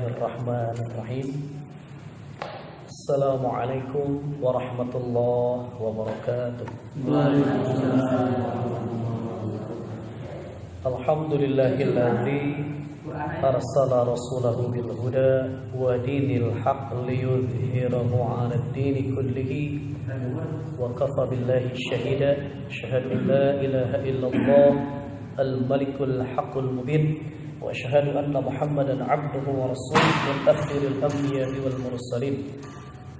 Bismillahirrahmanirrahim. Assalamualaikum warahmatullahi wabarakatuh. Alhamdulillahilladzi arsala rasulahu bil huda wa dinil haqq liyudhhirahu 'alad dini kullihi wa kafa billahi shahida asyhadu an la ilaha illallah al-malikul haqqul mubin wa asyhadu anna Muhammadan 'abduhu wa rasuluhu mutakhiril anbiya'i wal mursalin.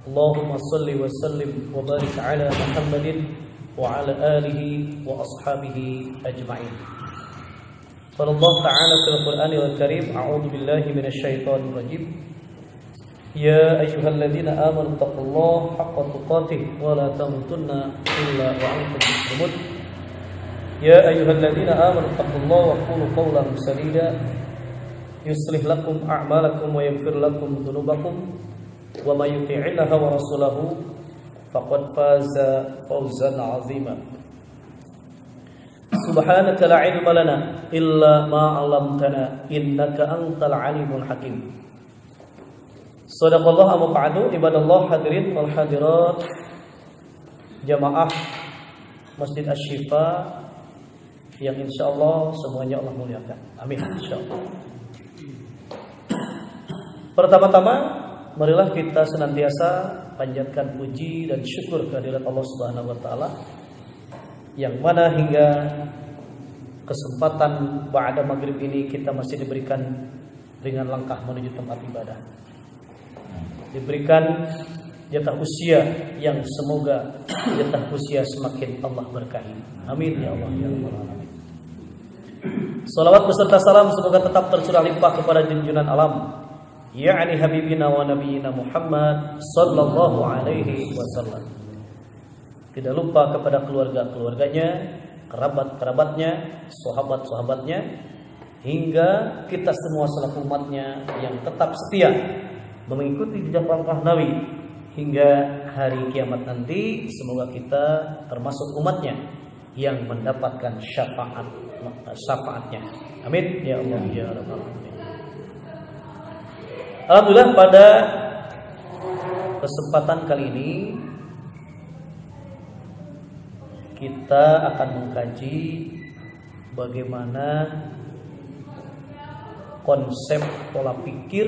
Allahumma shalli wa sallim wa barik 'ala Muhammadin wa 'ala alihi wa ashabihi ajma'in. Qala Allah ta'ala fil Qur'anil Karim, a'udzu billahi minasy syaithanir rajim. Ya ayyuhalladzina amanu taqullaha haqqa tuqatih wa la tamutunna illa wa antum muslimun. Ya ayyuhalladzina amanu taqullaha wa qulu qawlan sadida yuslih lakum a'malakum wa yaghfir lakum dhunubakum wa may yuti'illaha wa rasulahu faqad faza fawzan 'azima. Subhanaka la 'ilma lana illa ma 'allamtana innaka antal 'alimul hakim. Shadaqallahu amma ba'du. Ibadallah hadirin wal hadirat jamaah Masjid Asy-Syifa yang insyaallah semuanya Allah muliakan. Amin insyaallah. Pertama-tama marilah kita senantiasa panjatkan puji dan syukur kehadirat Allah Subhanahu wa taala yang mana hingga kesempatan ba'da maghrib ini kita masih diberikan dengan langkah menuju tempat ibadah. Diberikan jatah usia yang semoga jatah usia semakin Allah berkahi. Amin ya Allah ya rabbal alamin. Salawat beserta salam semoga tetap tercurah limpah kepada junjungan alam, yakni habibina wa nabiyina Muhammad sallallahu alaihi wasallam. Tidak lupa kepada keluarga-keluarganya, kerabat-kerabatnya, sahabat-sahabatnya, hingga kita semua selaku umatnya yang tetap setia mengikuti jejak langkah Nabi hingga hari kiamat nanti. Semoga kita termasuk umatnya yang mendapatkan syafaatnya. Amin ya Allah ya rabbal alamin. Alhamdulillah, pada kesempatan kali ini kita akan mengkaji bagaimana konsep pola pikir,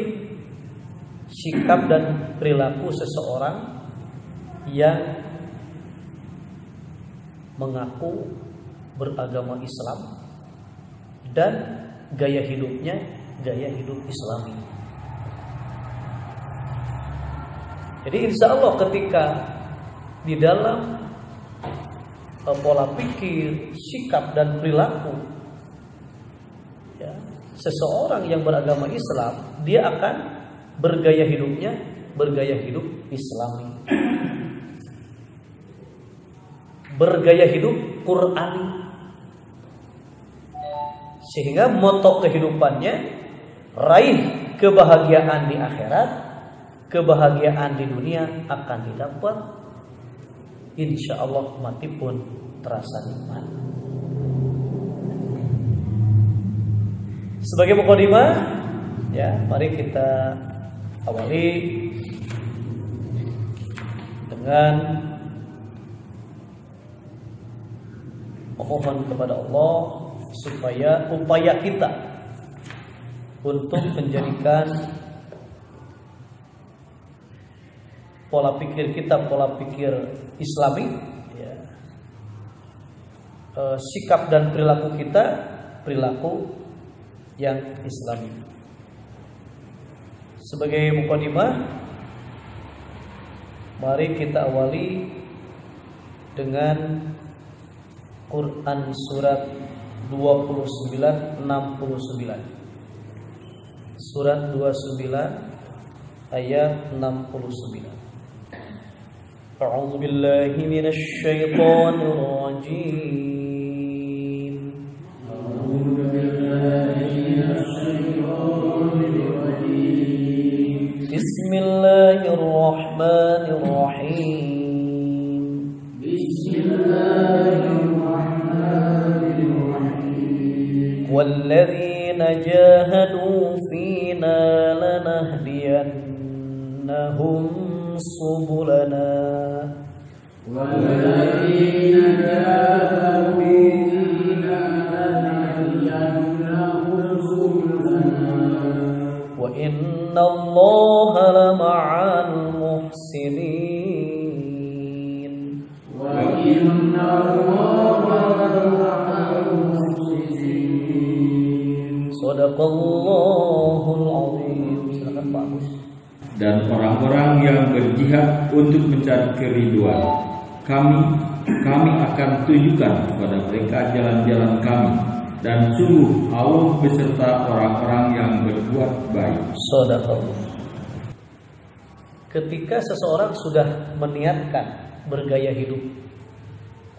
sikap dan perilaku seseorang yang mengaku beragama Islam dan gaya hidupnya gaya hidup Islami. Jadi insya Allah ketika di dalam pola pikir, sikap dan perilaku ya, seseorang yang beragama Islam, dia akan bergaya hidup Islami, bergaya hidup Qur'ani, sehingga moto kehidupannya raih kebahagiaan di akhirat, kebahagiaan di dunia akan didapat insya Allah mati pun terasa nikmat. Sebagai mukadimah ya, mari kita awali dengan memohon kepada Allah supaya upaya kita untuk menjadikan pola pikir kita pola pikir Islami ya, sikap dan perilaku kita perilaku yang Islami. Sebagai mukadimah, mari kita awali dengan Quran surat 29:69. Surat 29 ayat 69. A'udzu billahi minasy syaithanir rajim. A'udzu billahi minasy syaithanir rajim. Bismillahirrahmanirrahim. Bismillahirrahmanirrahim. Walladzina jahadu fina لنهدينهم سبلنا والذين جاهدوا فينا لنهدينهم سبلنا وإن الله لمع المحسنين وإن الله لمع المحسنين Sadaqallahul azim. Silakan Pak Gus. Dan orang-orang yang berjihad untuk mencari keriduan kami akan tunjukkan kepada mereka jalan-jalan kami, dan sungguh Allah beserta orang-orang yang berbuat baik. Sadaqallah. Ketika seseorang sudah meniatkan bergaya hidup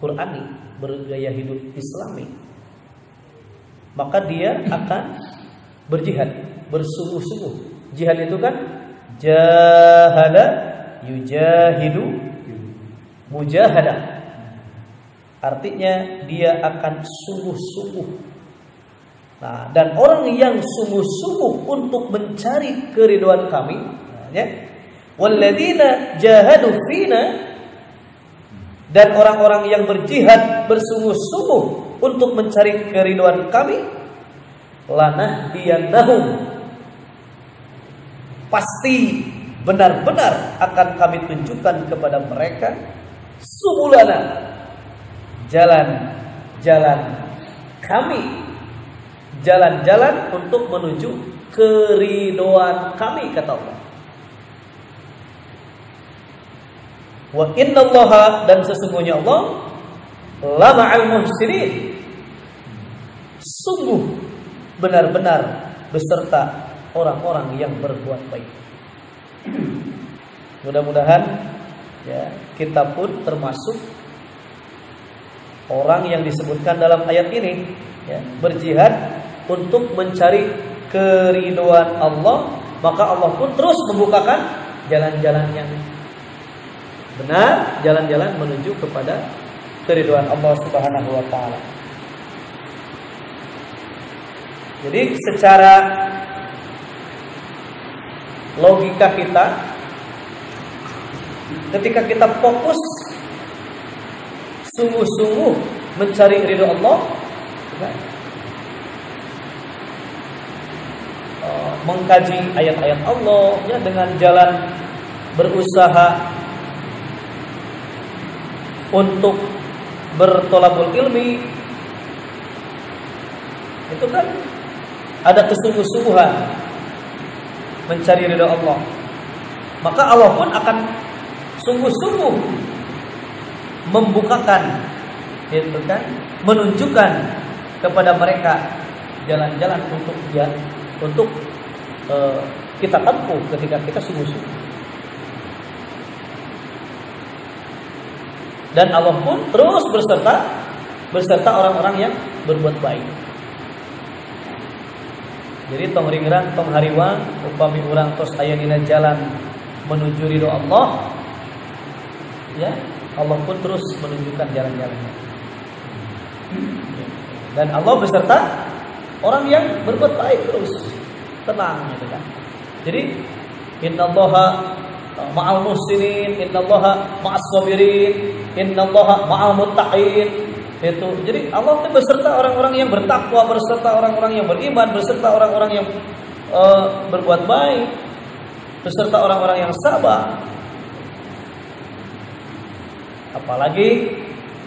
Qur'ani, bergaya hidup Islami, maka dia akan berjihad, bersungguh-sungguh. Jihad itu kan jahada yujahidu mujahadah. Artinya dia akan sungguh-sungguh. Nah, dan orang yang sungguh-sungguh untuk mencari keridhaan kami, ya, walladzina jahadu fina, dan orang-orang yang berjihad bersungguh-sungguh untuk mencari keridhaan kami, lanahdiyannahum, pasti benar-benar akan kami tunjukkan kepada mereka subulana, jalan-jalan kami, jalan-jalan untuk menuju keridhaan kami, kata Allah. Wa innallaha, dan sesungguhnya Allah la ma'al muhsinin, sungguh benar-benar beserta orang-orang yang berbuat baik. Mudah-mudahan ya kita pun termasuk orang yang disebutkan dalam ayat ini, ya, berjihad untuk mencari keridhaan Allah, maka Allah pun terus membukakan jalan-jalan yang benar, jalan-jalan menuju kepada keridhaan Allah Subhanahu wa taala. Jadi secara logika kita, ketika kita fokus sungguh-sungguh mencari ridho Allah, mengkaji ayat-ayat Allah, ya, dengan jalan berusaha untuk bertolabul ilmi, itu kan ada kesungguh-sungguhan mencari ridha Allah, maka Allah pun akan sungguh-sungguh membukakan, itu kan, menunjukkan kepada mereka jalan-jalan untuk kita tempuh ketika kita sungguh-sungguh. Dan Allah pun terus beserta orang-orang yang berbuat baik. Jadi tong ringrang, tong hariwang, upami urang tos aya dina jalan menuju ridho Allah, ya, Allah pun terus menunjukkan jalan-jalannya. Dan Allah beserta orang yang berbuat baik terus. Tenang gitu kan. Jadi innallaha ma'al muhsinin, innallaha ma'as sabirin, innallaha ma'al muttaqin. Itu. Jadi Allah itu beserta orang-orang yang bertakwa, beserta orang-orang yang beriman, beserta orang-orang yang berbuat baik, beserta orang-orang yang sabar. Apalagi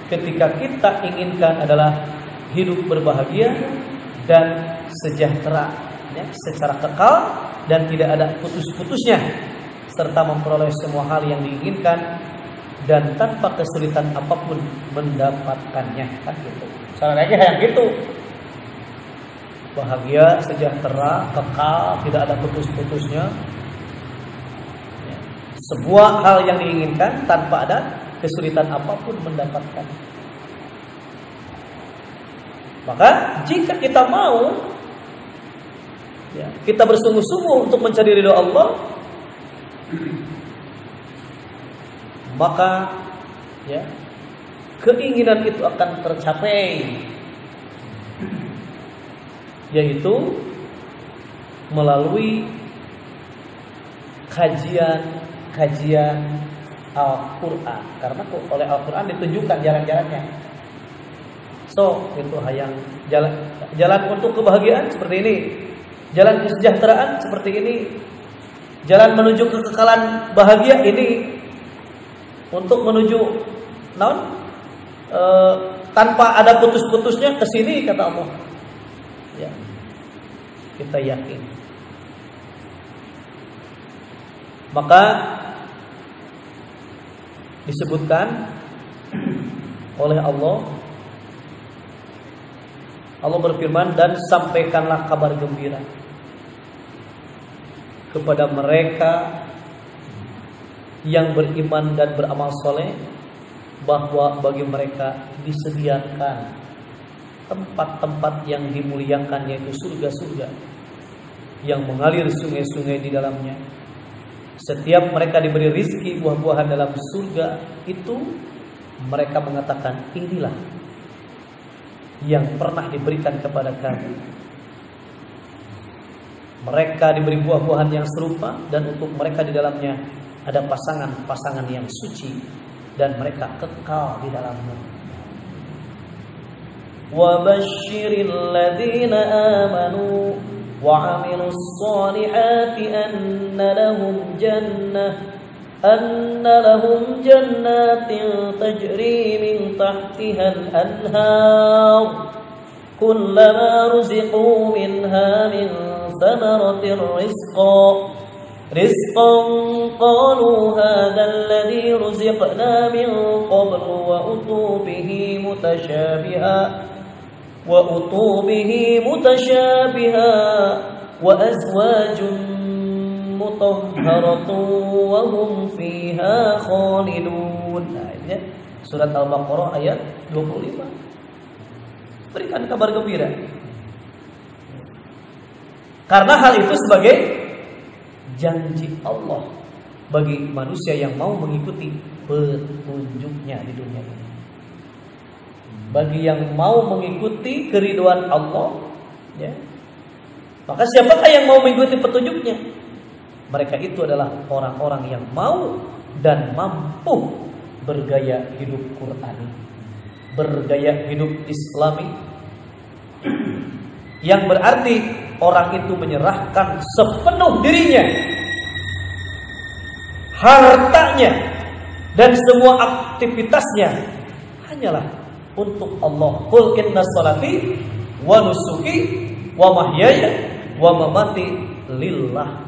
ketika kita inginkan adalah hidup berbahagia dan sejahtera, ya, secara kekal dan tidak ada putus-putusnya, serta memperoleh semua hal yang diinginkan dan tanpa kesulitan apapun mendapatkannya, kan gitu. Caranya kayak gitu. Bahagia, sejahtera, kekal, tidak ada putus-putusnya. Ya. Sebuah hal yang diinginkan tanpa ada kesulitan apapun mendapatkan. Maka jika kita mau, ya, kita bersungguh-sungguh untuk mencari ridho Allah, maka ya keinginan itu akan tercapai, yaitu melalui kajian Al-Quran, karena oleh Al-Quran ditunjukkan jalan-jalannya. So itu hayang jalan untuk kebahagiaan seperti ini, jalan kesejahteraan seperti ini, jalan menuju kekekalan bahagia ini, untuk menuju tanpa ada putus-putusnya ke sini kata Allah. Ya, kita yakin. Maka disebutkan oleh Allah berfirman, dan sampaikanlah kabar gembira kepada mereka yang beriman dan beramal soleh, bahwa bagi mereka disediakan tempat-tempat yang dimuliakan, yaitu surga-surga yang mengalir sungai-sungai di dalamnya. Setiap mereka diberi rizki buah-buahan dalam surga itu, mereka mengatakan, inilah yang pernah diberikan kepada kami. Mereka diberi buah-buahan yang serupa, dan untuk mereka di dalamnya ada pasangan-pasangan yang suci, dan mereka kekal di dalamnya. Wa basyiril ladzina amanu wa 'amilus shalihati anna lahum jannatin tajri min tahtiha al-anhar kullama ruziqu minha min thamaratir rizqan qalu hadha alladhi ruziqna min qablu wa utu bihi mutashabiha wa azwajun mutahharatun wa hum fiha khalidun. Nah, ini surat Al-Baqarah ayat 25. Berikan kabar gembira. Karena hal itu sebagai janji Allah bagi manusia yang mau mengikuti petunjuknya di dunia ini. Bagi yang mau mengikuti keridhaan Allah, ya, maka siapakah yang mau mengikuti petunjuknya? Mereka itu adalah orang-orang yang mau dan mampu bergaya hidup Qur'ani, bergaya hidup Islami, yang berarti orang itu menyerahkan sepenuh dirinya, hartanya, dan semua aktivitasnya hanyalah untuk Allah. Qul inna sholati wa nusuki wa mahyaya wa mamati lillah.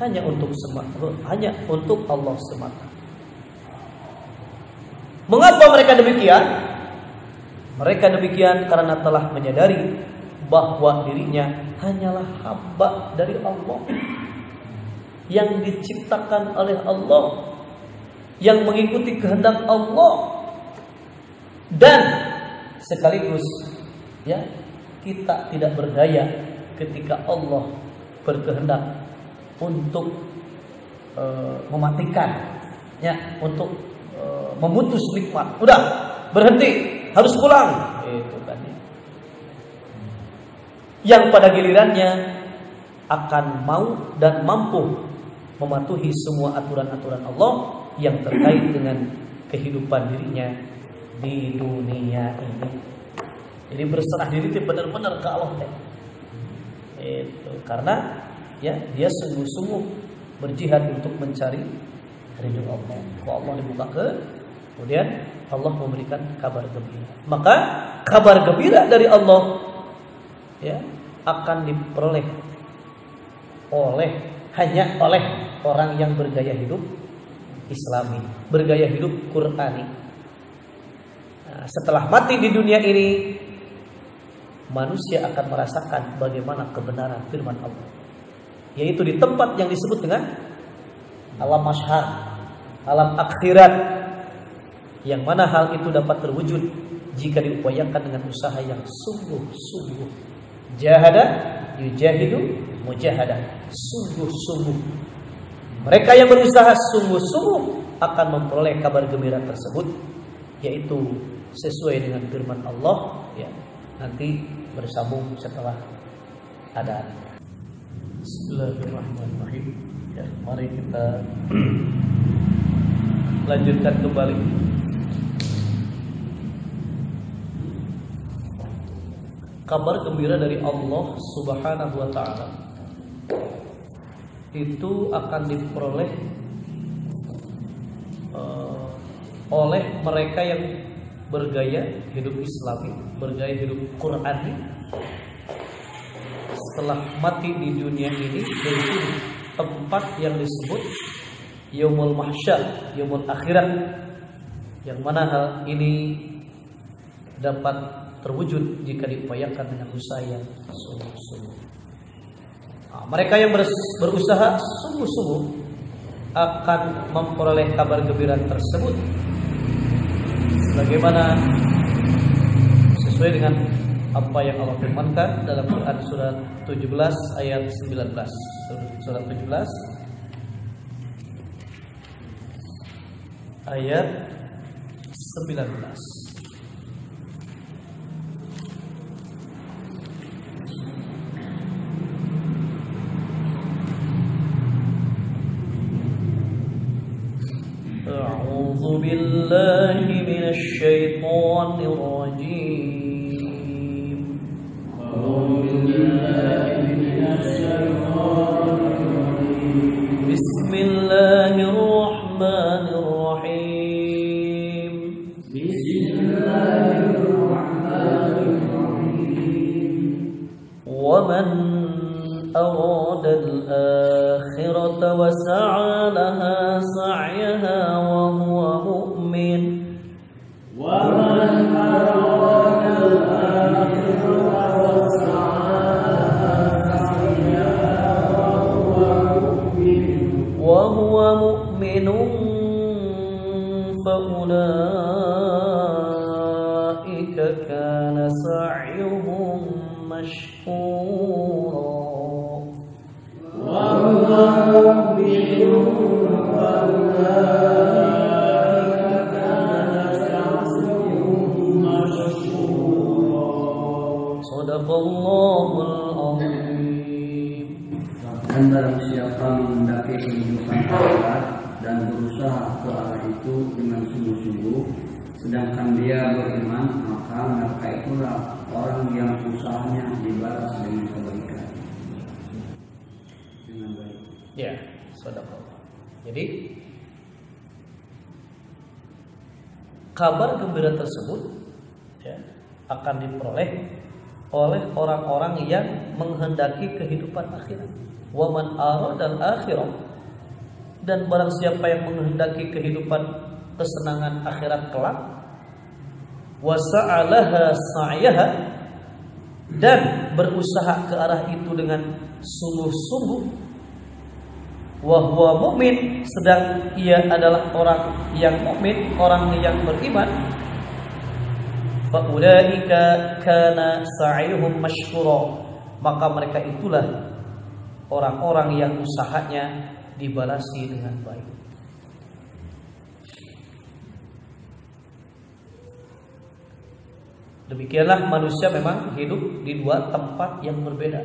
Hanya untuk Allah semata. Mengapa mereka demikian? Mereka demikian karena telah menyadari bahwa dirinya hanyalah hamba dari Allah, yang diciptakan oleh Allah, yang mengikuti kehendak Allah, dan sekaligus ya, kita tidak berdaya ketika Allah berkehendak untuk mematikan, ya, untuk memutus nikmat. Udah, berhenti, harus pulang. Itu kan ya. Yang pada gilirannya akan mau dan mampu mematuhi semua aturan-aturan Allah yang terkait dengan kehidupan dirinya di dunia ini. Jadi berserah diri itu benar-benar ke Allah. Itu karena ya, dia sungguh-sungguh berjihad untuk mencari ridho Allah. Kalau Allah dibukakan, kemudian Allah memberikan kabar gembira. Maka kabar gembira dari Allah ya akan diperoleh hanya oleh orang yang bergaya hidup Islami, bergaya hidup Qur'ani. Nah, setelah mati di dunia ini, manusia akan merasakan bagaimana kebenaran firman Allah, yaitu di tempat yang disebut dengan alam masyhad, alam akhirat, yang mana hal itu dapat terwujud jika diupayakan dengan usaha yang sungguh-sungguh. Jahada yujahidu mujahadah, sungguh-sungguh. Mereka yang berusaha sungguh-sungguh akan memperoleh kabar gembira tersebut, yaitu sesuai dengan firman Allah ya. Nanti bersambung setelah adaan. Bismillahirrahmanirrahim. Ya, Mari kita lanjutkan kembali. Kabar gembira dari Allah Subhanahu wa ta'ala itu akan diperoleh oleh mereka yang bergaya hidup Islami, bergaya hidup Qur'ani. Setelah mati di dunia ini, yaitu tempat yang disebut Yaumul Mahsyar, Yaumul Akhirat, yang mana hal ini dapat terwujud jika diupayakan dengan usaha yang sungguh-sungguh. Nah, mereka yang berusaha sungguh-sungguh akan memperoleh kabar gembira tersebut, sebagaimana sesuai dengan apa yang Allah firmankan dalam Quran surat 17 ayat 19. Surat 17 ayat 19. A'udzu billahi minasy syaithanir rajim. Bismillahirrahmanirrahim. Wa man أراد الآخرة وسعى لها سعيها وهو مؤمن فأولئك كان سعيهم مشكورا Sadaqallahul azim. Dan barang siapa mendaki kehidupan akhirat dan berusaha ke arah itu dengan sungguh-sungguh, sedangkan dia beriman, maka mereka itulah orang yang usahanya dibalas dengan kebaikan. Dengan baik. Ya, sadaqallah. Jadi kabar gembira tersebut ya, akan diperoleh oleh orang-orang yang menghendaki kehidupan akhirat. Wa man aradal akhirah, dan barang siapa yang menghendaki kehidupan kesenangan akhirat kelak, wa sa'alaha sa'yaha, dan berusaha ke arah itu dengan sungguh-sungguh, wa huwa mu'min, sedang ia adalah orang yang mukmin, orang yang beriman, fa ulaika kana sa'yuhum mashkura, maka mereka itulah orang-orang yang usahanya dibalasi dengan baik. Demikianlah manusia memang hidup di dua tempat yang berbeda,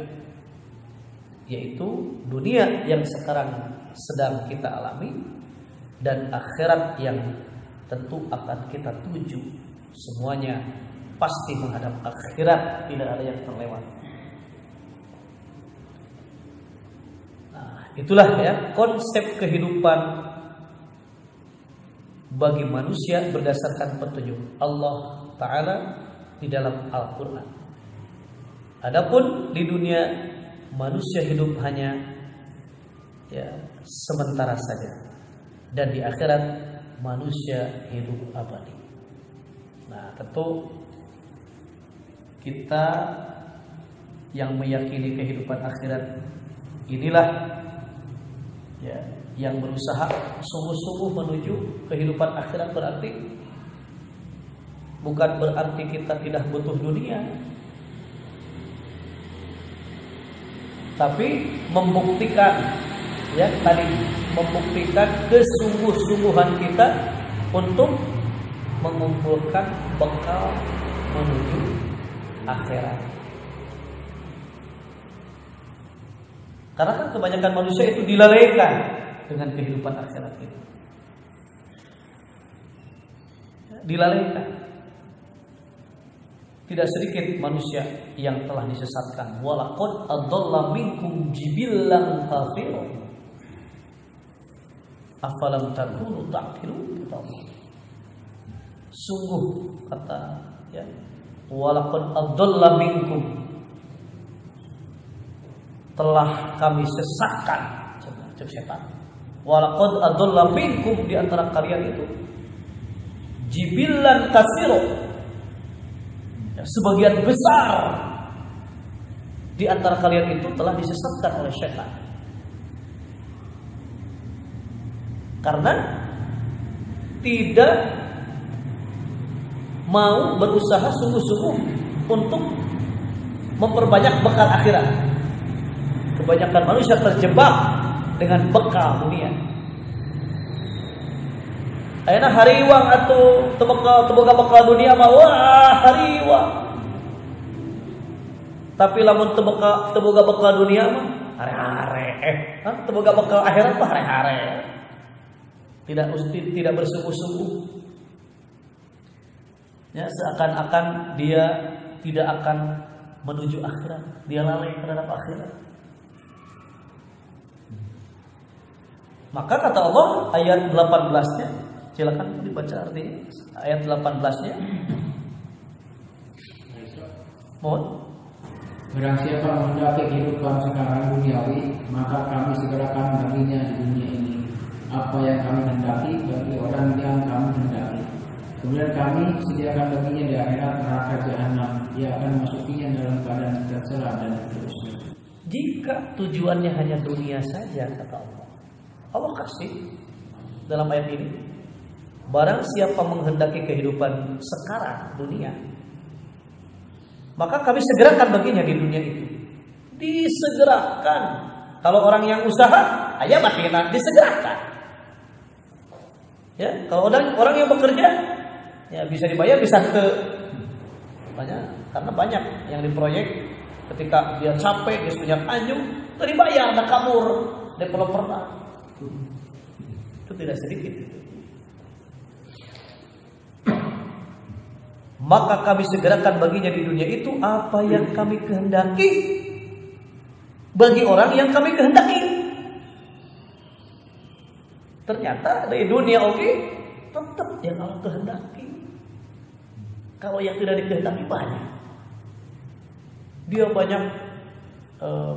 yaitu dunia yang sekarang sedang kita alami dan akhirat yang tentu akan kita tuju. Semuanya pasti menghadap akhirat, tidak ada yang terlewat. Nah, itulah ya konsep kehidupan bagi manusia berdasarkan petunjuk Allah Ta'ala di dalam Al-Quran. Adapun di dunia manusia hidup hanya ya sementara saja, dan di akhirat manusia hidup abadi. Nah, tentu kita yang meyakini kehidupan akhirat inilah ya yang berusaha sungguh-sungguh menuju kehidupan akhirat. Berarti bukan berarti kita tidak butuh dunia, tapi membuktikan ya tadi, membuktikan kesungguh-sungguhan kita untuk mengumpulkan bekal menuju akhirat. Karena kan kebanyakan manusia itu dilalaikan dengan kehidupan akhirat itu. Dilalaikan. Tidak sedikit manusia yang telah disesatkan. Walaqad adalla minkum jibillan katsiran. Afalam takunu ta'qilun? Sungguh kata ya, walaqad adalla minkum, telah kami sesatkan setan. Walaqad adalla minkum, di antara kalian itu jibillan katsiran, sebagian besar di antara kalian itu telah disesatkan oleh syaitan. Karena tidak mau berusaha sungguh-sungguh untuk memperbanyak bekal akhirat. Kebanyakan manusia terjebak dengan bekal dunia. Ayeuna hariwang atau teboga bekal dunia mah wah hariwang. Tapi lamun teboga bekal dunia mah hare-hare. Teboga bekal akhirat mah hare-hare. Tidak bersungguh-sungguh. Ya, seakan-akan dia tidak akan menuju akhirat. Dia lalai terhadap akhirat. Maka kata Allah ayat 18-nya, silakan dibaca artinya ayat 18-nya. Mohon. Barang siapa menghendaki kehidupan sekarang duniawi, maka kami segerakan baginya di dunia ini apa yang kami hendaki bagi orang yang kami hendaki. Kemudian kami sediakan baginya di akhirat neraka jahanam, dia akan masukinya dalam keadaan tercela dan terusnya. Jika tujuannya hanya dunia saja, kata Allah, Allah kasih dalam ayat ini, barang siapa menghendaki kehidupan sekarang dunia, maka kami segerakan baginya di dunia itu. Disegerakan. Kalau orang yang usaha, aja makin disegerakan. Ya, kalau orang yang bekerja, ya bisa dibayar, bisa ke banyak, karena banyak yang diproyek ketika dia capek, dia punya anjung, itu dibayar, ada kabur, developer. Itu tidak sedikit. Maka kami segerakan baginya di dunia itu apa yang kami kehendaki bagi orang yang kami kehendaki. Ternyata di dunia tetap yang Allah kehendaki. Kalau yang tidak dikehendaki banyak. Dia banyak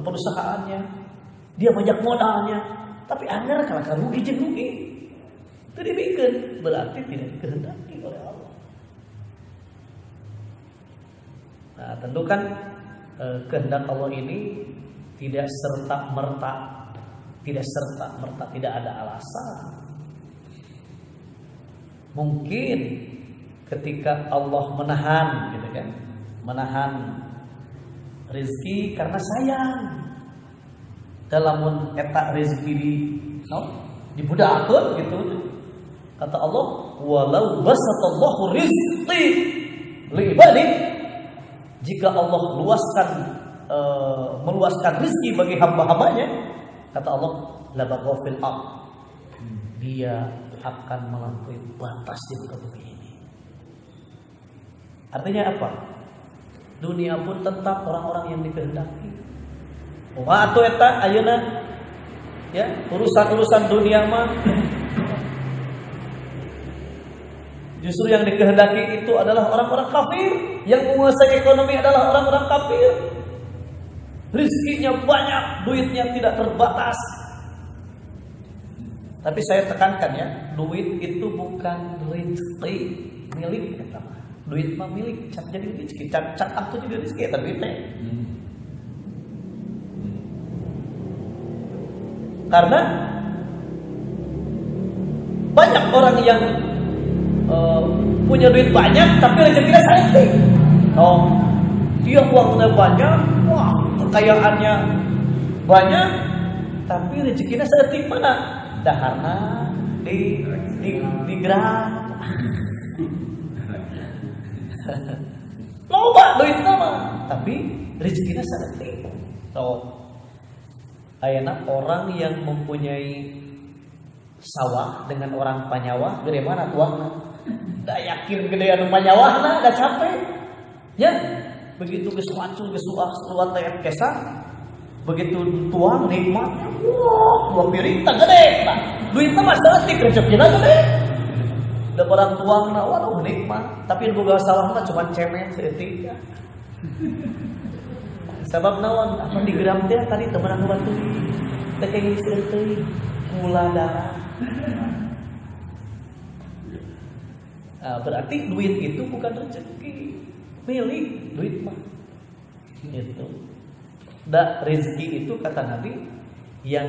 perusahaannya, dia banyak modalnya, tapi anggar kalau rugi jeung rugi. Itu dibikin, berarti tidak dikehendaki oleh Allah. Nah, tentu kan kehendak Allah ini tidak serta merta, tidak ada alasan. Mungkin ketika Allah menahan, gitu kan, menahan rezeki karena sayang. Dalam eta rezeki dibudakeun gitu. Kata Allah, walau basatallahu rizqi li ibadi, jika Allah meluaskan rezeki bagi hamba-hambanya, kata Allah, la baghaw fil ardh, dia akan melampaui batas di muka bumi ini. Artinya apa? Dunia pun tetap orang-orang yang dikehendaki. Wa atuh eta ayeuna ya, urusan-urusan dunia mah justru yang dikehendaki itu adalah orang-orang kafir. Yang menguasai ekonomi adalah orang-orang kafir. Rizkinya banyak, duitnya tidak terbatas. Tapi saya tekankan ya, duit itu bukan rezeki milik kita. Duit mah milik, cat jadi rezeki, cat aku jadi rezeki eta duitnya. Karena banyak orang yang punya duit banyak tapi rezekinya sedikit. Dia uangnya banyak, wah kekayaannya banyak, tapi rezekinya sedikit. Mana? Daharna di gerak. Loba duit nama, tapi rezekinya sedikit. Ayeuna orang yang mempunyai sawah dengan orang Panyawa, gede mana tuangna? Da yakin gedean Panyawahna, da capek. Ya, begitu geus wacul geus luat teh kesan, begitu tuang nikmatnya, wah, 2 piring teh gede. Duitna mah saeutik rezekina gede. Da orang tuangna, waduh nikmat, tapi boga sawah mah cuma cemen saeutik. Sabab naon? Apa digeram teh tadi temenan batu. Teh kenging teuing gula darah. Nah, berarti duit itu bukan rezeki milik duit mah. Itu. Da rezeki itu kata Nabi yang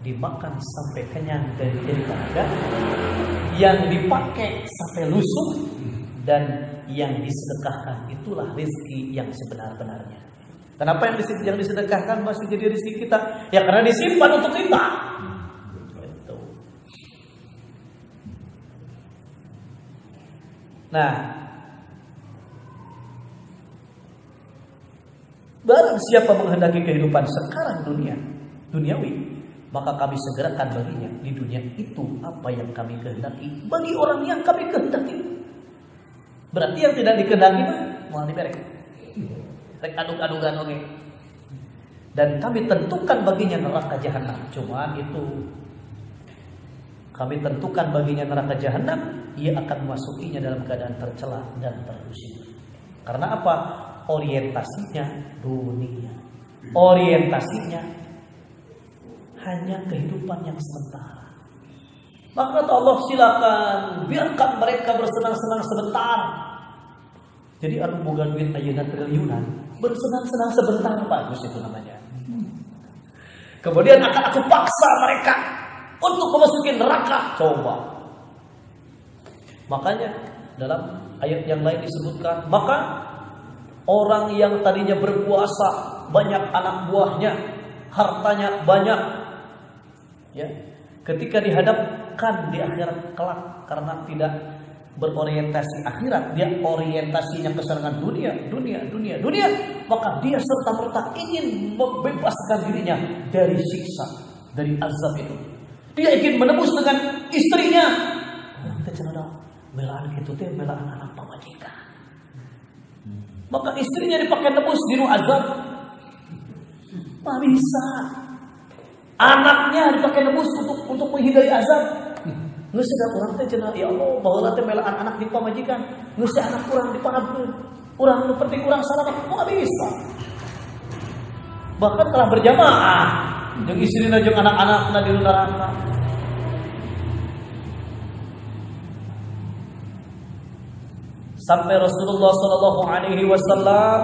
dimakan sampai kenyang dari daripada, yang dipakai sampai lusuh, dan yang disedekahkan itulah rezeki yang sebenar-benarnya. Kenapa yang disedekahkan masih jadi rezeki kita? Ya karena disimpan untuk kita. Itu. Nah, barang siapa menghendaki kehidupan sekarang duniawi, maka kami segerakan baginya di dunia itu apa yang kami kehendaki bagi orang yang kami kehendaki. Berarti yang tidak dikehendaki mau diberek. Rek adug-adugan oge. Dan kami tentukan baginya neraka jahanam. Cuma itu kami tentukan baginya neraka jahanam, ia akan memasukinya dalam keadaan tercela dan terusik. Karena apa? Orientasinya dunia. Orientasinya hanya kehidupan yang sementara. Maka kata Allah, silakan biarkan mereka bersenang-senang sebentar. Jadi anu boga duit ayeuna triliunan, bersenang-senang sebentar, bagus itu namanya. Kemudian akan aku paksa mereka untuk memasuki neraka. Coba. Makanya dalam ayat yang lain disebutkan, maka orang yang tadinya berkuasa, banyak anak buahnya, hartanya banyak, ya, ketika dihadapkan di akhirat kelak karena tidak berorientasi akhirat, dia orientasinya kesenangan dunia, maka dia serta-merta ingin membebaskan dirinya dari siksa, dari azab itu. Dia ingin menebus dengan istrinya. Kita cenah belaan gitu teh, belaan anak pamajikan. Maka istrinya dipakai nebus dinu azab. Tak bisa. Anaknya dipakai nebus untuk menghindari azab. Geus da urang teh cenah, ya Allah, baheula teh melaan anak di pamajikan. Geus anak urang dipahabkeun. Urang nu penting urang salamet, moal bisa. Bahkan telah berjamaah jeung istrina jeung anak-anakna di neraka. Sampai Rasulullah sallallahu alaihi wasallam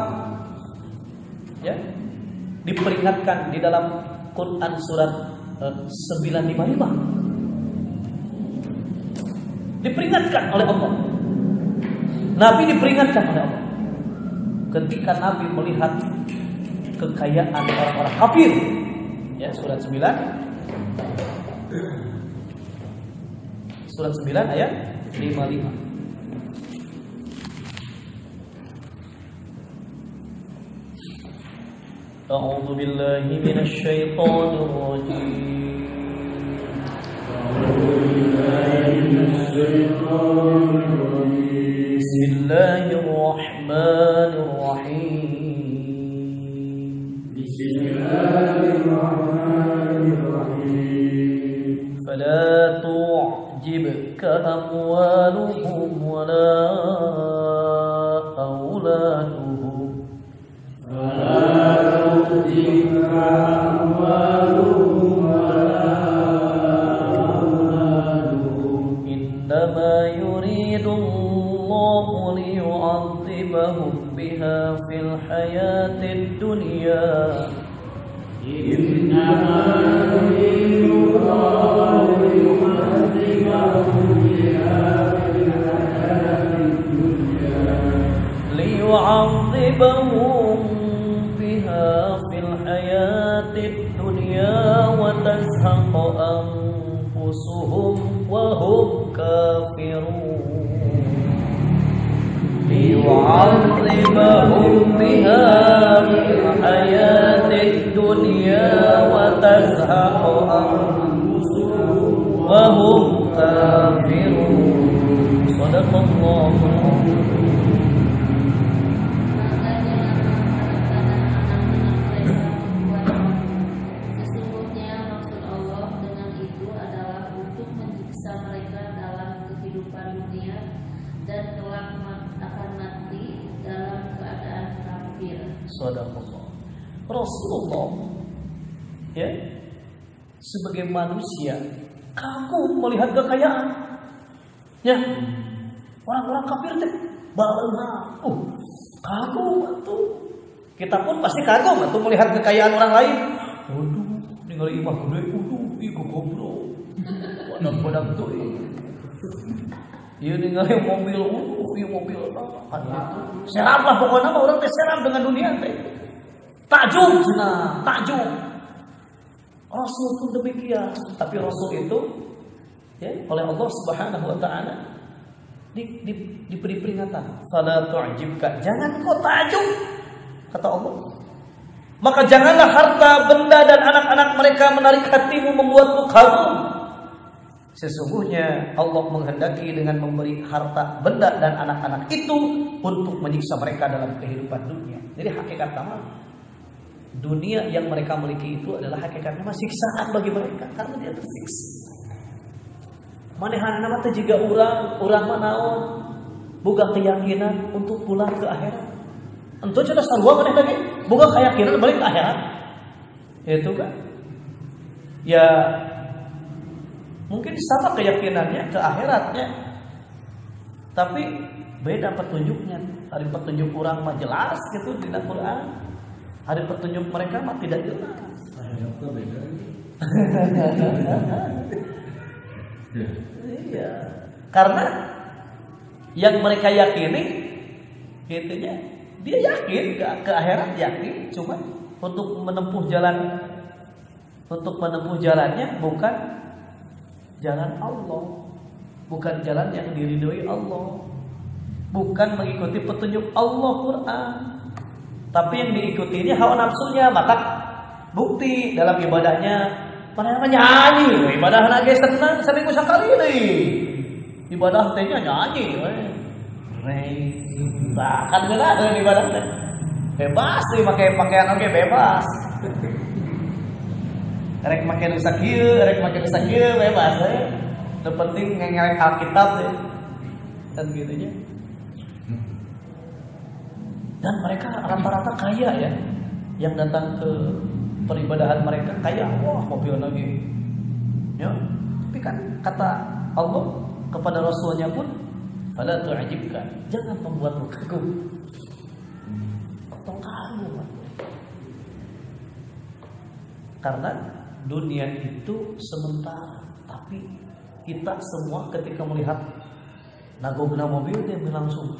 ya diperingatkan di dalam Quran surat 955. Diperingatkan oleh Allah. Nabi diperingatkan oleh Allah. Ketika Nabi melihat kekayaan orang-orang kafir. Ya, surat 9. Surat 9 ayat 55. A'udzu billahi minasy syaithanir rajim. Bismillahirrahmanirrahim. Fala tu'jibka amwaluhum wala auladuhum. Fala tu'jibka amwaluhum wala auladuhum. Innama yuridullahu liyu'adzibahum biha fil hayatid dunya. Innama yuridullahu liyu'adzibahum biha fil hayatid dunya. Liyu'adzibahum biha fil hayatid dunya wa tazhaqa anfusuhum wa hum kafirun. ليعذبهم بها في الحياة الدنيا وتزهق أنفسهم وهم كافرون صدق الله Sesungguhnya maksud Allah dengan itu adalah untuk menyiksa mereka dalam kehidupan dunia dan kelak akan mati dalam keadaan kafir. Sadaqallah. Rasulullah ya sebagai manusia kagum melihat kekayaan ya orang-orang kafir teh balena kagum tuh. Kita pun pasti kagum tuh melihat kekayaan orang lain. Waduh, ningali imah gede, iku goblok. Padang-padang tuh. Ieu ningali mobil, ieu mobil seram lah pokoknya mah orang teh seram dengan dunia teh. Takjub cenah, takjub. Rasul pun demikian, tapi Rasul itu ya oleh Allah Subhanahu wa taala diberi peringatan, "Fala tu'jibka." Jangan kau takjub, kata Allah. Maka janganlah harta, benda dan anak-anak mereka menarik hatimu, membuatmu kagum. Sesungguhnya Allah menghendaki dengan memberi harta, benda dan anak-anak itu untuk menyiksa mereka dalam kehidupan dunia. Jadi hakikat nama dunia yang mereka miliki itu adalah hakikatnya siksaan bagi mereka karena dia tersiksa. Manehana nama teh jiga urang manaon boga keyakinan untuk pulang ke akhirat. Entu cenah sarua maneh tadi boga keyakinan balik ke akhirat. Itu kan. Ya mungkin sama keyakinannya ke akhiratnya. Tapi beda petunjuknya. Ada petunjuk urang mah jelas gitu di Al-Qur'an. Ada petunjuk mereka mah tidak jelas. Iya. Karena yang mereka yakini, intinya dia yakin ke akhirat yakin, cuma untuk menempuh jalannya bukan jalan Allah, bukan jalan yang diridhoi Allah, bukan mengikuti petunjuk Allah Quran. Tapi yang diikutinya hawa nafsunya, maka bukti dalam ibadahnya padahal nyanyi, ibadah lagi senang seminggu sekali nih. Ibadah tehnya nyanyi, bahkan geuna ibadah teh. Bebas nih pakai pakaian oke bebas. Rek make nu sakieu, bebas Yang penting ngelek Alkitab deh. Dan gitunya. Dan mereka rata-rata kaya ya, yang datang ke peribadahan mereka kaya, wah mobil lagi, ya. Tapi kan kata Allah kepada Rasulnya pun, "Fala tu'jibka," jangan membuatmu kagum. Tong kagum. Karena dunia itu sementara, tapi kita semua ketika melihat nagogna mobil dia langsung,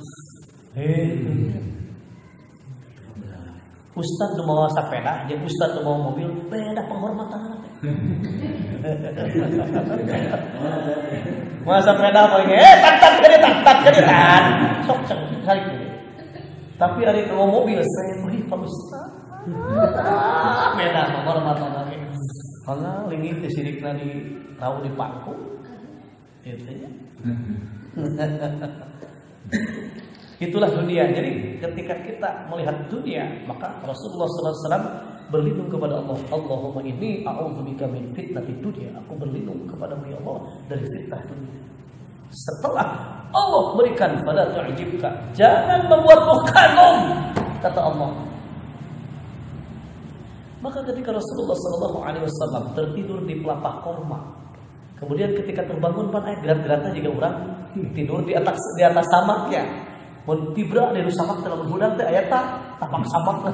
Ustadz nu mau sepeda, jeung Ustadz nu mau mobil, beda penghormatan. Mau sepeda paling tak kedetan. Sok cari. Tapi ada yang mau mobil, saya beri Pak Ustadz. Beda penghormatan lagi. Karena lingit disirikna di tahu di pangku. Gitu ya. Itulah dunia. Jadi ketika kita melihat dunia, maka Rasulullah SAW berlindung kepada Allah. Allahumma inni a'udzubika min fitnatid dunya. Aku berlindung kepadamu ya Allah dari fitnah dunia. Setelah Allah berikan pada tu'jibka, jangan membuatmu kagum, kata Allah. Maka ketika Rasulullah SAW tertidur di pelepah korma, kemudian ketika terbangun pan gerak-geraknya juga orang tidur di atas samaknya. Mun tibra di samak dalam bulan teh aya tapak samak lah.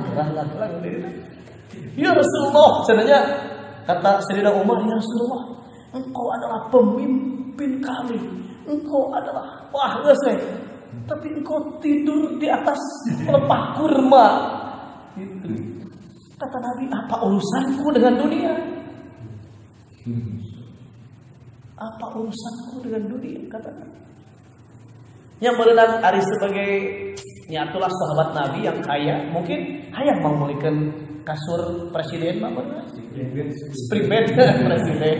Ya Rasulullah, sebenarnya kata Sayyidina Umar, ya Rasulullah, engkau adalah pemimpin kami. Engkau adalah tapi engkau tidur di atas pelepah kurma. Gitu. Kata Nabi, apa urusanku dengan dunia? Apa urusanku dengan dunia? Kata Nabi. Yang berenang Ari sebagai nyatulah sahabat Nabi yang kaya, mungkin hayang mau mulikeun kasur presiden mah bener. Spring bed presiden.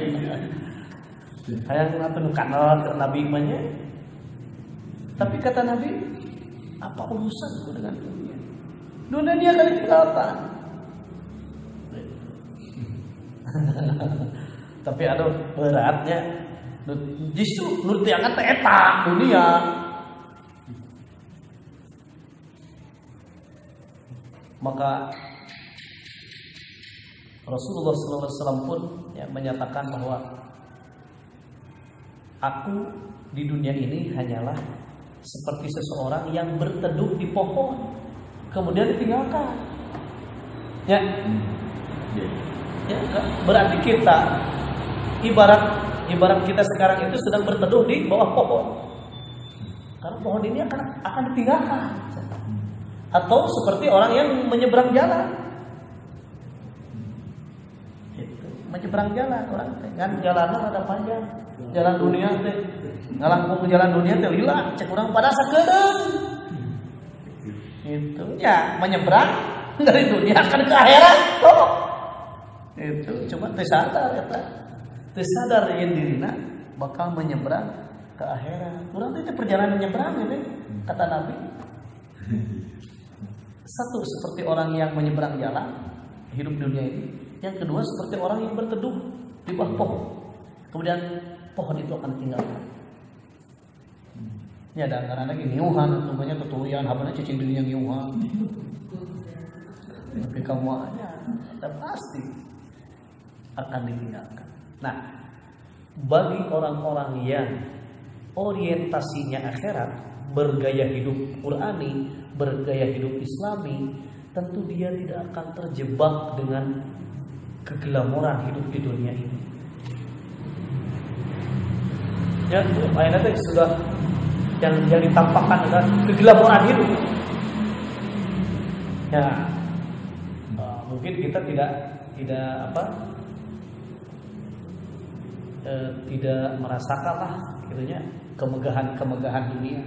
Hayang atuh nu kanal ke Nabi manya. Tapi kata Nabi, apa urusanku dengan dunia? Dunia kali tinggalkan. Tapi ada beratnya. Justru nur tiangan teh eta dunia. Maka Rasulullah SAW pun menyatakan bahwa aku di dunia ini hanyalah seperti seseorang yang berteduh di pohon kemudian ditinggalkan. Ya, berarti kita ibarat kita sekarang itu sedang berteduh di bawah pohon, karena pohon ini akan ditinggalkan. Atau seperti orang yang menyeberang jalan. Menyeberang jalan orang kan jalanan ada panjang. Jalan dunia teh ngalangkung ke jalan dunia teh lila cek orang pada sakedeung. Itu ya menyeberang dari dunia akan ke akhirat. Oh. Itu cuma teu sadar eta. Teu sadar yen dirina bakal menyeberang ke akhirat. Urang teh perjalanan menyeberang gitu kata Nabi. Satu seperti orang yang menyeberang jalan hidup dunia ini. Yang kedua seperti orang yang berteduh di bawah pohon. Kemudian pohon itu akan tinggalkan. Ya ada karena lagi niuhan, namanya ketulian, habana cicing dunia niuhan. Tapi kamu aja, dan pasti akan ditinggalkan. Nah, bagi orang-orang yang orientasinya akhirat, bergaya hidup Qur'ani, bergaya hidup Islami, tentu dia tidak akan terjebak dengan keglamoran hidup di dunia ini. Ya, ayatnya sudah yang ditampakkan adalah keglamoran hidup. Ya, mungkin kita tidak merasakanlah gitunya kemegahan dunia.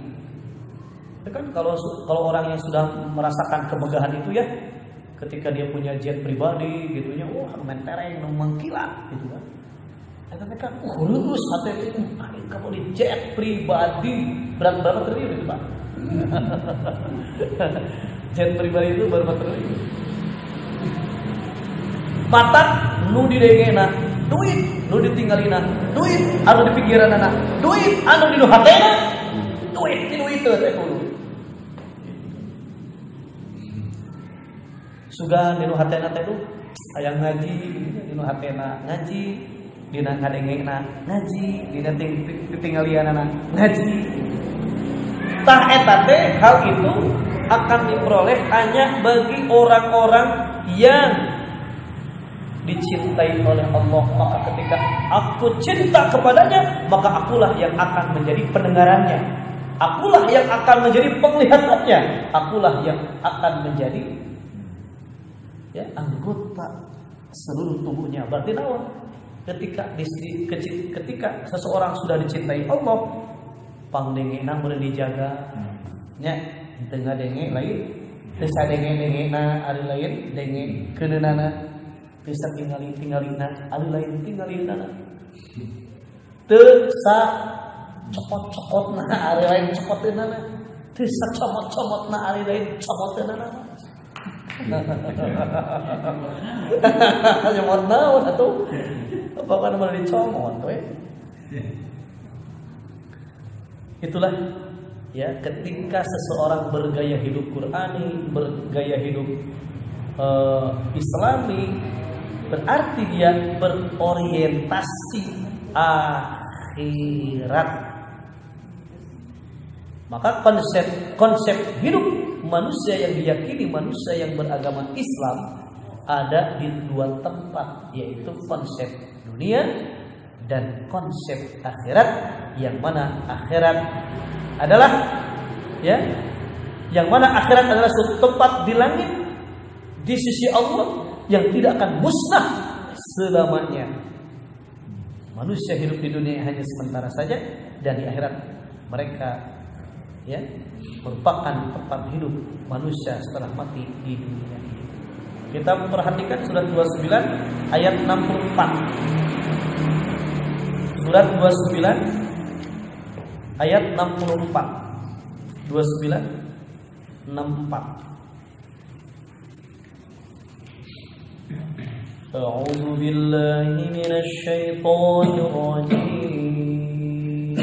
Tapi kan kalau orang yang sudah merasakan kemegahan itu ya, ketika dia punya jet pribadi gitunya, wah mentereng mengkilat gitu kan. Tapi kan lulus hati kamu di jet pribadi berat berapa triliun itu Pak? Jet pribadi itu berapa triliun? Mata nu didengena duit, nu ditinggalina duit, anu di pikiranna duit, anu di hatena duit, itu teh kudu. Suga dinu hatena teh tuh aya ngaji, dinu hatena ngaji, dina ngadengena ngaji, dina tingalianana ngaji. Tah eta teh hal itu akan diperoleh hanya bagi orang-orang yang dicintai oleh Allah. Maka ketika aku cinta kepadanya, maka akulah yang akan menjadi pendengarannya, akulah yang akan menjadi penglihatannya, akulah yang akan menjadi anggota seluruh tubuhnya. Berarti naon? Ketika seseorang sudah dicintai Allah, pangdengena mulai dijaga. Nya, tengah denge lain, tesa denge-dengena ari lain denge keunana, tesa tingalina ari lain tingalina. Teu sa copot-copotna ari lain copoteunana, teu sa comot-comotna ari lain copoteunana. Nyomot naon atuh? Apa kan malah dicomot we? Itulah ya, ketika seseorang bergaya hidup Qur'ani, bergaya hidup Islami, berarti dia berorientasi akhirat. Maka konsep hidup manusia yang diyakini manusia yang beragama Islam ada di dua tempat, yaitu konsep dunia dan konsep akhirat, yang mana akhirat adalah yang mana akhirat adalah suatu tempat di langit di sisi Allah yang tidak akan musnah selamanya. Manusia hidup di dunia hanya sementara saja, dan di akhirat mereka merupakan tempat hidup manusia setelah mati di dunia ini. Kita perhatikan surat 29 ayat 64. Surat 29 ayat 64. 29 64. A'udzu billahi minasy syaithanir rajim.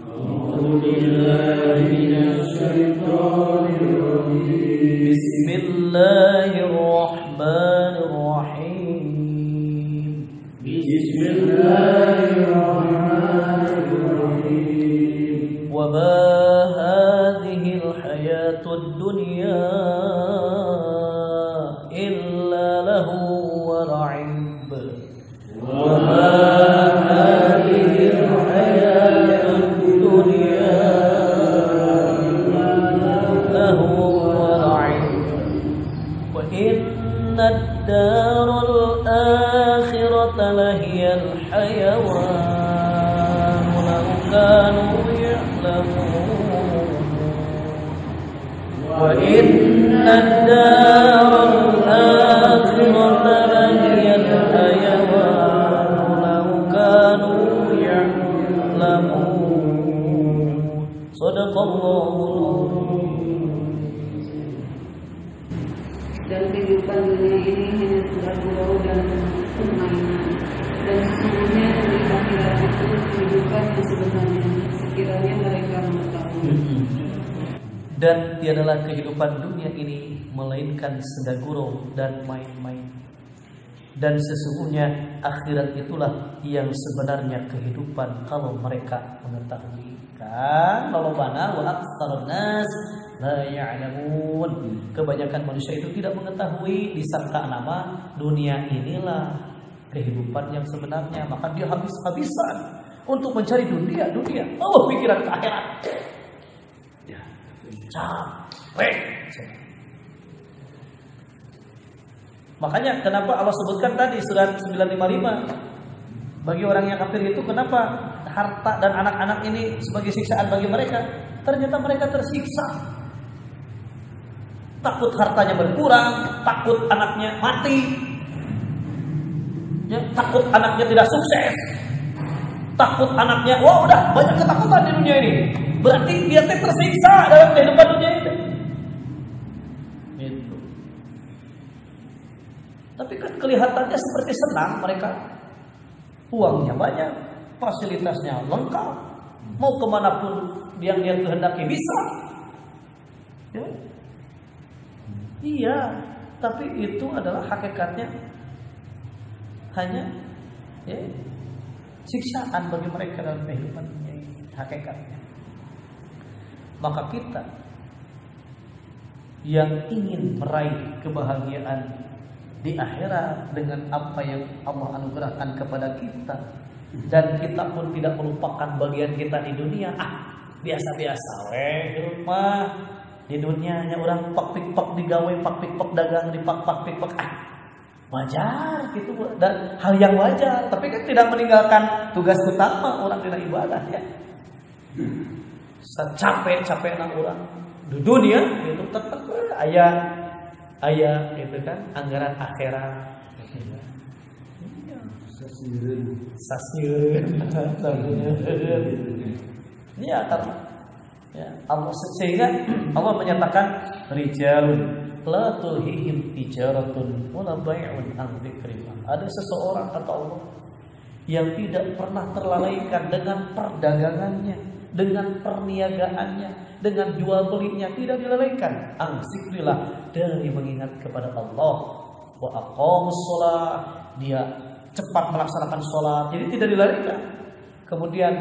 A'udzu billahi minasy syaithanir rajim. Bismillahirrahmanirrahim. Bismillahirrahmanirrahim. Wa ma hadhihi al-hayatud dunya illa lahu wa la'ib. Wa ma hadhihi al-hayatud dunya illa lahu wa la'ib. Wa inna ad-daral akhirata lahiyal hayawan law kanu ya'lamun. Wa inna ad-daral akhirata lahiyal hayawan law kanu ya'lamun. Shadaqallahul dan kehidupan dunia ini hanya sekedar gurau dan permainan, dan sesungguhnya di akhirat itu kehidupan yang sebenarnya, sekiranya mereka mengetahui. Dan tiadalah kehidupan dunia ini melainkan senda gurau dan main-main. Dan sesungguhnya akhirat itulah yang sebenarnya kehidupan kalau mereka mengetahui. Kan kalau bana wa aktsarun nas la ya'lamun. Kebanyakan manusia itu tidak mengetahui, disangka nama dunia inilah kehidupan yang sebenarnya, maka dia habis-habisan untuk mencari dunia. Oh, pikiran ke akhirat. Ya, capek. Makanya kenapa Allah sebutkan tadi surat 955, bagi orang yang kafir itu kenapa harta dan anak-anak ini sebagai siksaan bagi mereka? Ternyata mereka tersiksa. Takut hartanya berkurang, takut anaknya mati, ya, takut anaknya tidak sukses, takut anaknya, wah udah banyak ketakutan di dunia ini. Berarti dia tersiksa dalam kehidupan dunia ini. Gitu. Tapi kan kelihatannya seperti senang mereka, uangnya banyak, fasilitasnya lengkap, mau kemanapun yang dia kehendaki bisa. Ya. Iya, tapi itu adalah hakikatnya hanya ya, siksaan bagi mereka dalam kehidupan dunia ini, hakikatnya. Maka kita yang ingin meraih kebahagiaan di akhirat dengan apa yang Allah anugerahkan kepada kita, dan kita pun tidak melupakan bagian kita di dunia. Biasa-biasa di rumah. Di dunia hanya orang pak-pik-pak digawe, pak-pik-pak dagang, di pak-pak-pik-pak. Wajar gitu, dan hal yang wajar. Tapi kan tidak meninggalkan tugas utama orang dina ibadah ya. Capek-capek orang di dunia itu tetap ayah itu kan anggaran akhirat. Sasiun. Iya karena ya, Allah sehingga Allah menyatakan rijalun la tulhihim tijaratun wala bai'un an dzikrillah. Ada seseorang kata Allah yang tidak pernah terlalaikan dengan perdagangannya, dengan perniagaannya, dengan jual belinya, tidak dilalaikan an dzikrillah, dari mengingat kepada Allah. Wa aqamus shalah, dia cepat melaksanakan sholat, jadi tidak dilalaikan. Kemudian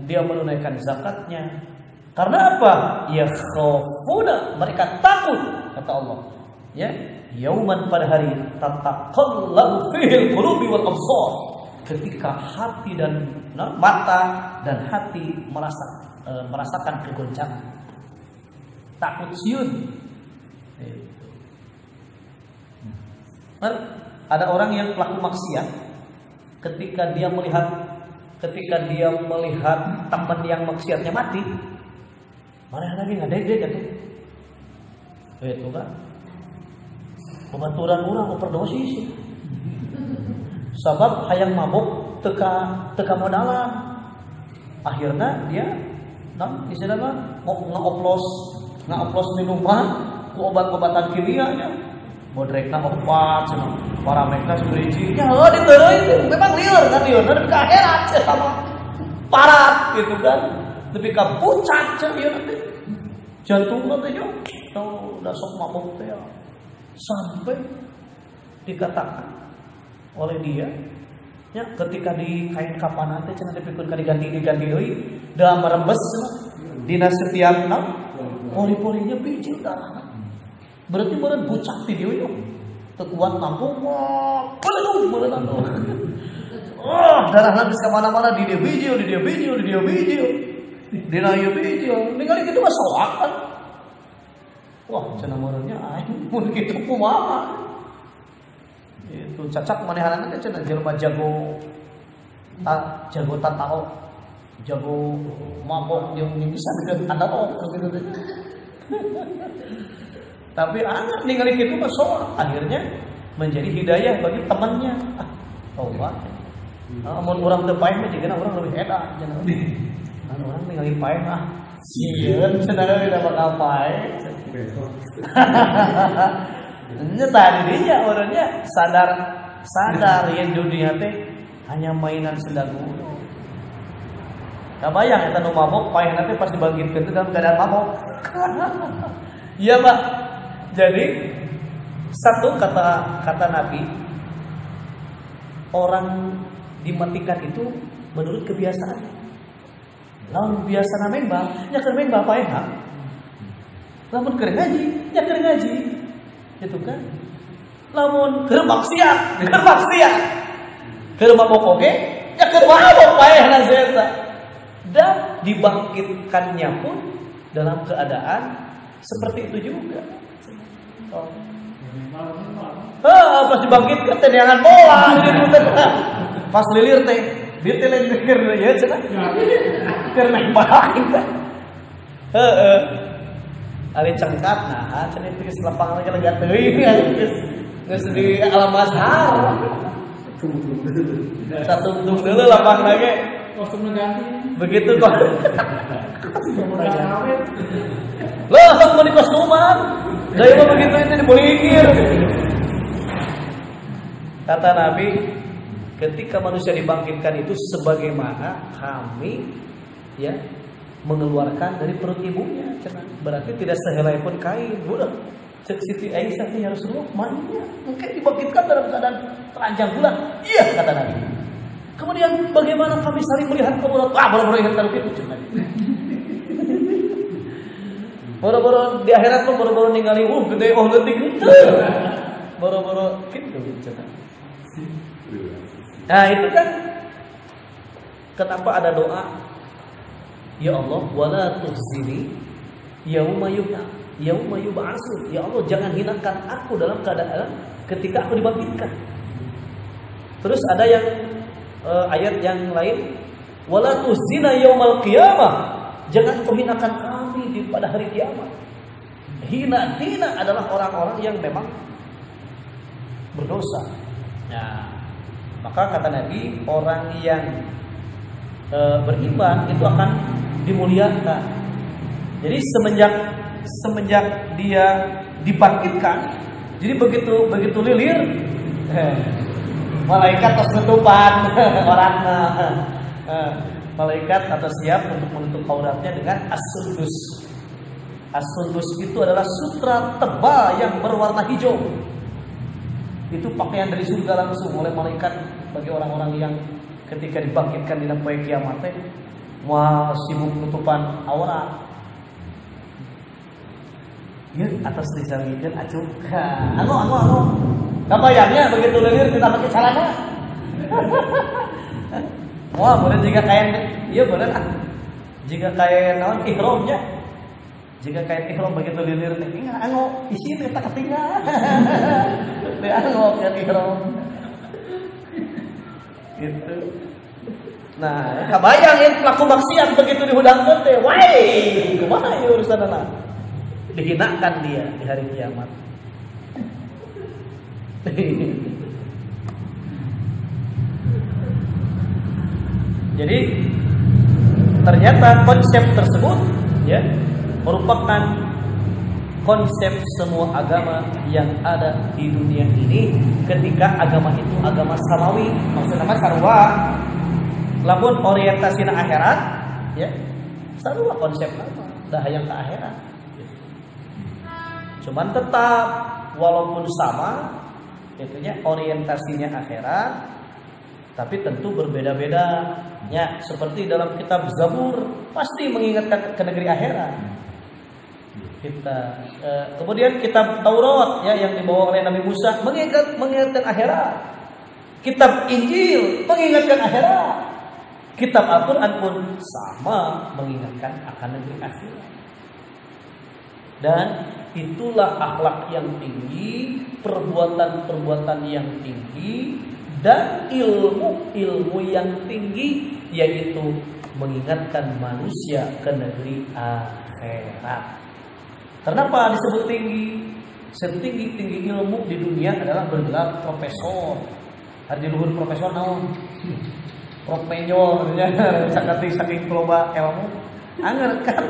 dia menunaikan zakatnya. Karena apa? Ya khafuna, mereka takut kata Allah. Ya, yauman pada hari tataqallabu fihil qulubi wal absar. Ketika hati dan mata dan hati merasakan kegoncangan. Takut siun. Ada orang yang pelaku maksiat, ketika dia melihat teman yang maksiatnya mati, mana lagi nggak dede gitu, itu kan pembaturan orang overdosis, sabab hayang mabuk teka modalan. Akhirnya dia istilahnya ngoplos minuman ku obat-obatan kimianya. Modrekna obat cenah. Paramekna seberiji. Ya diteureun memang lieur kan lieur tapi ka akhirat sama parat gitu kan. Tapi ka pucat cenah ieu teh. Jantungna teh yo. Tuh udah sok mabuk teh. Sampai dikatakan oleh dia ya ketika di kain kapanan teh cenah dipikeun ka diganti deui da merembes dina setiap pori-porinya biji darah. Berarti meureun pucat di dieu yo. Teu kuat nampung mah. Meureun darahna geus ka mana-mana di dieu biji, di dieu biji, di dieu biji. Dina ieu biji. Ningali kitu mah soak kan. Wah, cenah meureunnya aing mun kitu kumaha. Itu cacak manehanana teh cenah jelema jago tatao. Jago mabok yang bisa ada gitu teh. Tapi anak ningali kitu mah soal akhirnya menjadi hidayah bagi temannya. Taubat. Amun urang teu paeh mah jigana urang leuwih edan cenah. Urang ningali paeh mah sieun cenah da bakal paeh. Nyata dirinya orangnya sadar yang dunia teh hanya mainan sedagu. Kabayang eta nu mabok paehna teh pas dibangkitkeun teh dalam keadaan mabok. Iya, Pak. Jadi satu kata Nabi, orang dimatikan itu menurut kebiasaan. Lamun biasana membang, nya keur membang paehna. Lamun keur ngaji, nya keur ngaji. Gitu kan? Lamun keur maksiat. Keur mabok oge, nya keur mabok paehna eta. Dan dibangkitkannya pun dalam keadaan seperti itu juga. Pas dibangkitkan teh neangan bola gitu. Pas lilir teh, dia teh lain mikir ya cenah. Keur nembak teh. Ari cengkat nah cenah geus lapangan lagi lega teuing geus di alam mazhar. Satu tung deuleu lapangan lagi. Kostum ganti. Begitu kok. Lah, mau di kostuman. Dari mah begitu itu dipolikir. Kata Nabi, ketika manusia dibangkitkan itu sebagaimana kami ya mengeluarkan dari perut ibunya. Berarti tidak sehelai pun kain. Udah, cek Siti Aisyah ya Rasulullah, mandinya mungkin dibangkitkan dalam keadaan telanjang bulan. Iya, kata Nabi. Kemudian bagaimana kami saling melihat aurat? Boro-boro ingat kalau gitu cenah. Boro-boro di akhirat mah boro-boro ningali gede leutik gitu. Boro-boro gitu cenah. Nah, itu kan kenapa ada doa? Ya Allah, wala tukhzini yauma yub'atsun. Ya Allah, jangan hinakan aku dalam keadaan ketika aku dibangkitkan. Terus ada yang ayat yang lain, wala tuzina yaumal qiyamah, jangan kau hinakan kami pada hari kiamat. Hina adalah orang-orang yang memang berdosa. Nah, maka kata Nabi, orang yang beriman itu akan dimuliakan. Jadi semenjak dia dibangkitkan, jadi begitu lilir, malaikat terus nutupan orangnya. Malaikat atau siap untuk menutup auratnya dengan as-sundus. As-sundus itu adalah sutra tebal yang berwarna hijau. Itu pakaian dari surga langsung oleh malaikat bagi orang-orang yang ketika dibangkitkan di poe kiamat teh moal sibuk nutupan aurat. Ieu atas disalikeun acuka. Anu. Kabayangnya begitu lilir kita pakai celana. Wah, bener jika kain, iya bener ah. Jika kain naon ihramnya. Jika kain ihram begitu lilir teh anu isi teh tak ketinggal. Teh anu kain ihram. Gitu. Nah, kabayang yang pelaku maksiat begitu dihudangkeun teh, wae, kumaha ieu urusanna? Dihinakan dia di hari kiamat. Jadi ternyata konsep tersebut ya merupakan konsep semua agama yang ada di dunia ini. Ketika agama itu agama samawi, maksudnya sarua, lamun orientasina akhirat, ya sarua konsep apa? Dah hayang ke akhirat. Cuman tetap walaupun sama, itunya orientasinya akhirat, tapi tentu berbeda-beda. Ya, seperti dalam kitab Zabur pasti mengingatkan ke negeri akhirat. Kemudian kitab Taurat ya yang dibawa oleh Nabi Musa mengingatkan akhirat. Kitab Injil mengingatkan akhirat. Kitab Al-Quran pun sama mengingatkan akan negeri akhirat. Dan itulah akhlak yang tinggi, perbuatan-perbuatan yang tinggi, dan ilmu yang tinggi, yaitu mengingatkan manusia ke negeri akhirat. Kenapa disebut tinggi? Setinggi-tinggi ilmu di dunia adalah bergelar profesor. Ada di luhur profesor naon? Prof menyor nya saking loba ilmu. Anger kan?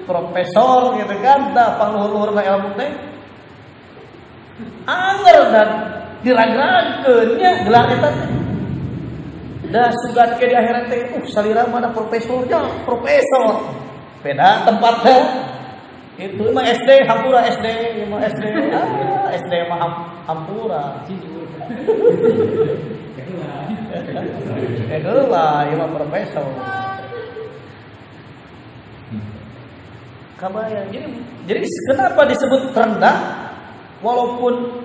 Profesor gitu kan, da pangluhur-luhurna ilmu teh. Anger dan diragragkeun nya gelar eta teh. Da sugan ke di akhirat teh, salira mana profesornya, profesor. Beda tempatnya. Itu mah SD Hampura SD, mah SD. SD mah Hampura. Kedua, ya mah profesor. Kabayang. Jadi kenapa disebut rendah? Walaupun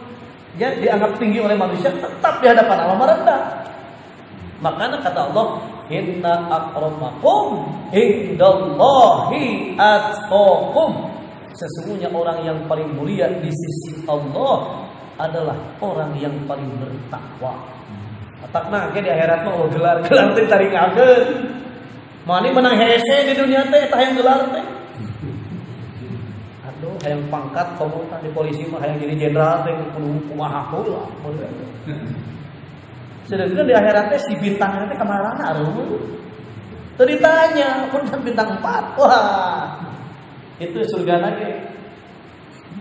ya dianggap tinggi oleh manusia, tetap di hadapan Allah merendah. Makanya kata Allah, inna akramakum indallahi atqakum. Sesungguhnya orang yang paling mulia di sisi Allah adalah orang yang paling bertakwa. Atakna ge di akhirat mah gelar-gelar teh taringakeun. Mani menang hese di dunia teh tah yang gelar teh. Aduh, hayang pangkat komo di polisi mah hayang jadi jenderal teh kudu kumaha heula. Sedangkan di akhiratnya si bintang itu kemarana aruh. Teu ditanya, pun bintang 4. Wah. Itu surga lagi.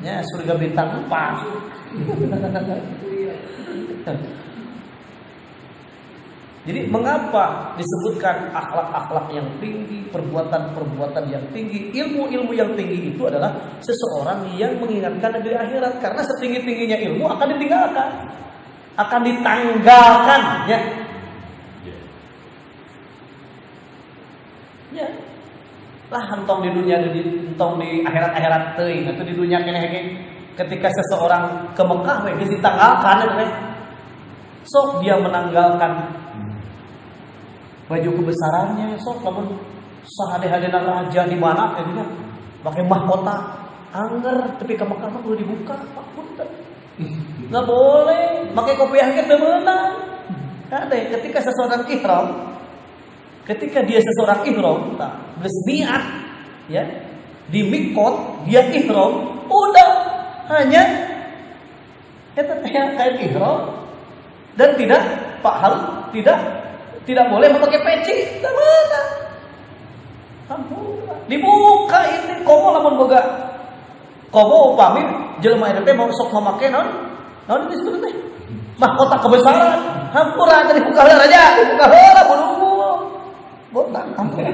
Ya, surga bintang 4. Jadi mengapa disebutkan akhlak-akhlak yang tinggi, perbuatan-perbuatan yang tinggi, ilmu-ilmu yang tinggi itu adalah seseorang yang mengingatkan negeri akhirat, karena setinggi-tingginya ilmu akan ditinggalkan. Akan ditanggalkan ya. Ya. Lah entong di dunia entong di akhirat teuing atau di dunia keneh ketika seseorang ke Mekah geus ditanggalkan ya. Sok dia menanggalkan baju kebesarannya, sok lamun sahade-hadena raja di mana gitu kan. Pakai mahkota angger tapi ke Mekah mah kudu dibuka, Pak punten. Nggak boleh pakai kopiah kita menang. Ada ketika seseorang ihram, ketika dia seseorang ihram, geus niat ya di mikot dia ihram, udah hanya eta teh kain ihram dan tidak pahal, tidak boleh memakai peci, tidak mana. Dibuka ini komo lamun boga. Komo upami jelema eta teh mau sok mamakai naon disebut teh? Mahkota kebesaran. Hampura tadi buka heula aja, buka heula menunggu. Botak hampura.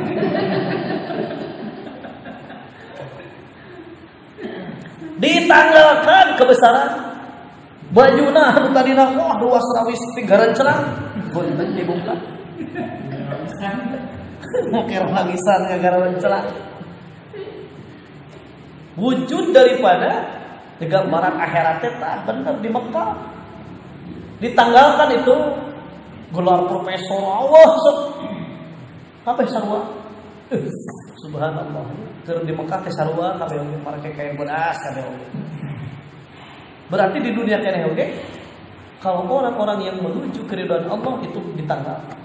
Ditanggalkan kebesaran. Bajuna anu tadina wah luas rawis tinggaran cerang. Boten dibuka. Mokir langisan gara-gara cerang. Wujud daripada gambaran akhirat teh bener di Mekah. Ditanggalkan itu gelar profesor Allah sok. Apa sarua? Subhanallah. Keur di Mekah teh sarua kabeh oge make kain beras kabeh oge. Berarti di dunia keneh oge kalau orang-orang yang menuju keridhaan Allah itu ditanggalkan.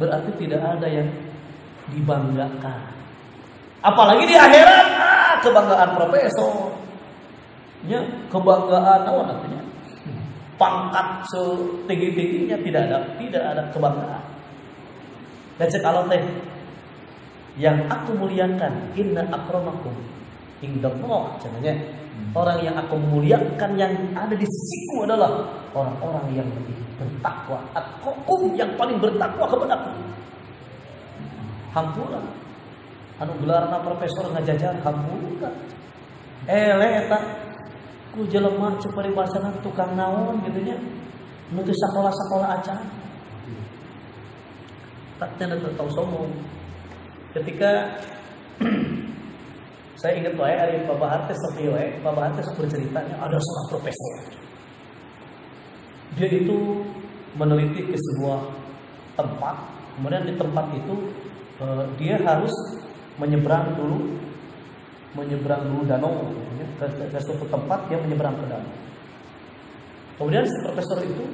Berarti tidak ada yang dibanggakan. Apalagi di akhirat, kebanggaan profesor. Ya, kebanggaan apa artinya? pangkat setinggi-tingginya, tidak ada kebanggaan. Dan cek Allah teh, yang aku muliakan, inna akramakum indallah, caranya orang yang aku muliakan yang ada di sisiku adalah orang-orang yang lebih bertakwa, atqakum, yang paling bertakwa kepadaku. Hampura anu gelarna profesor ngajajar, hampura eta ku jelema cek paribasana tukang naon gitu nya, nu teu sakola-sakola acan. Taknya tahu sombong. Ketika saya ingat wae ari Pak Bahar teh sepi wae, Pak Bahar teh berceritanya ada seorang profesor. Dia itu meneliti ke sebuah tempat, kemudian di tempat itu dia harus menyeberang dulu danau, ke suatu tempat dia menyeberang ke danau. Kemudian si profesor itu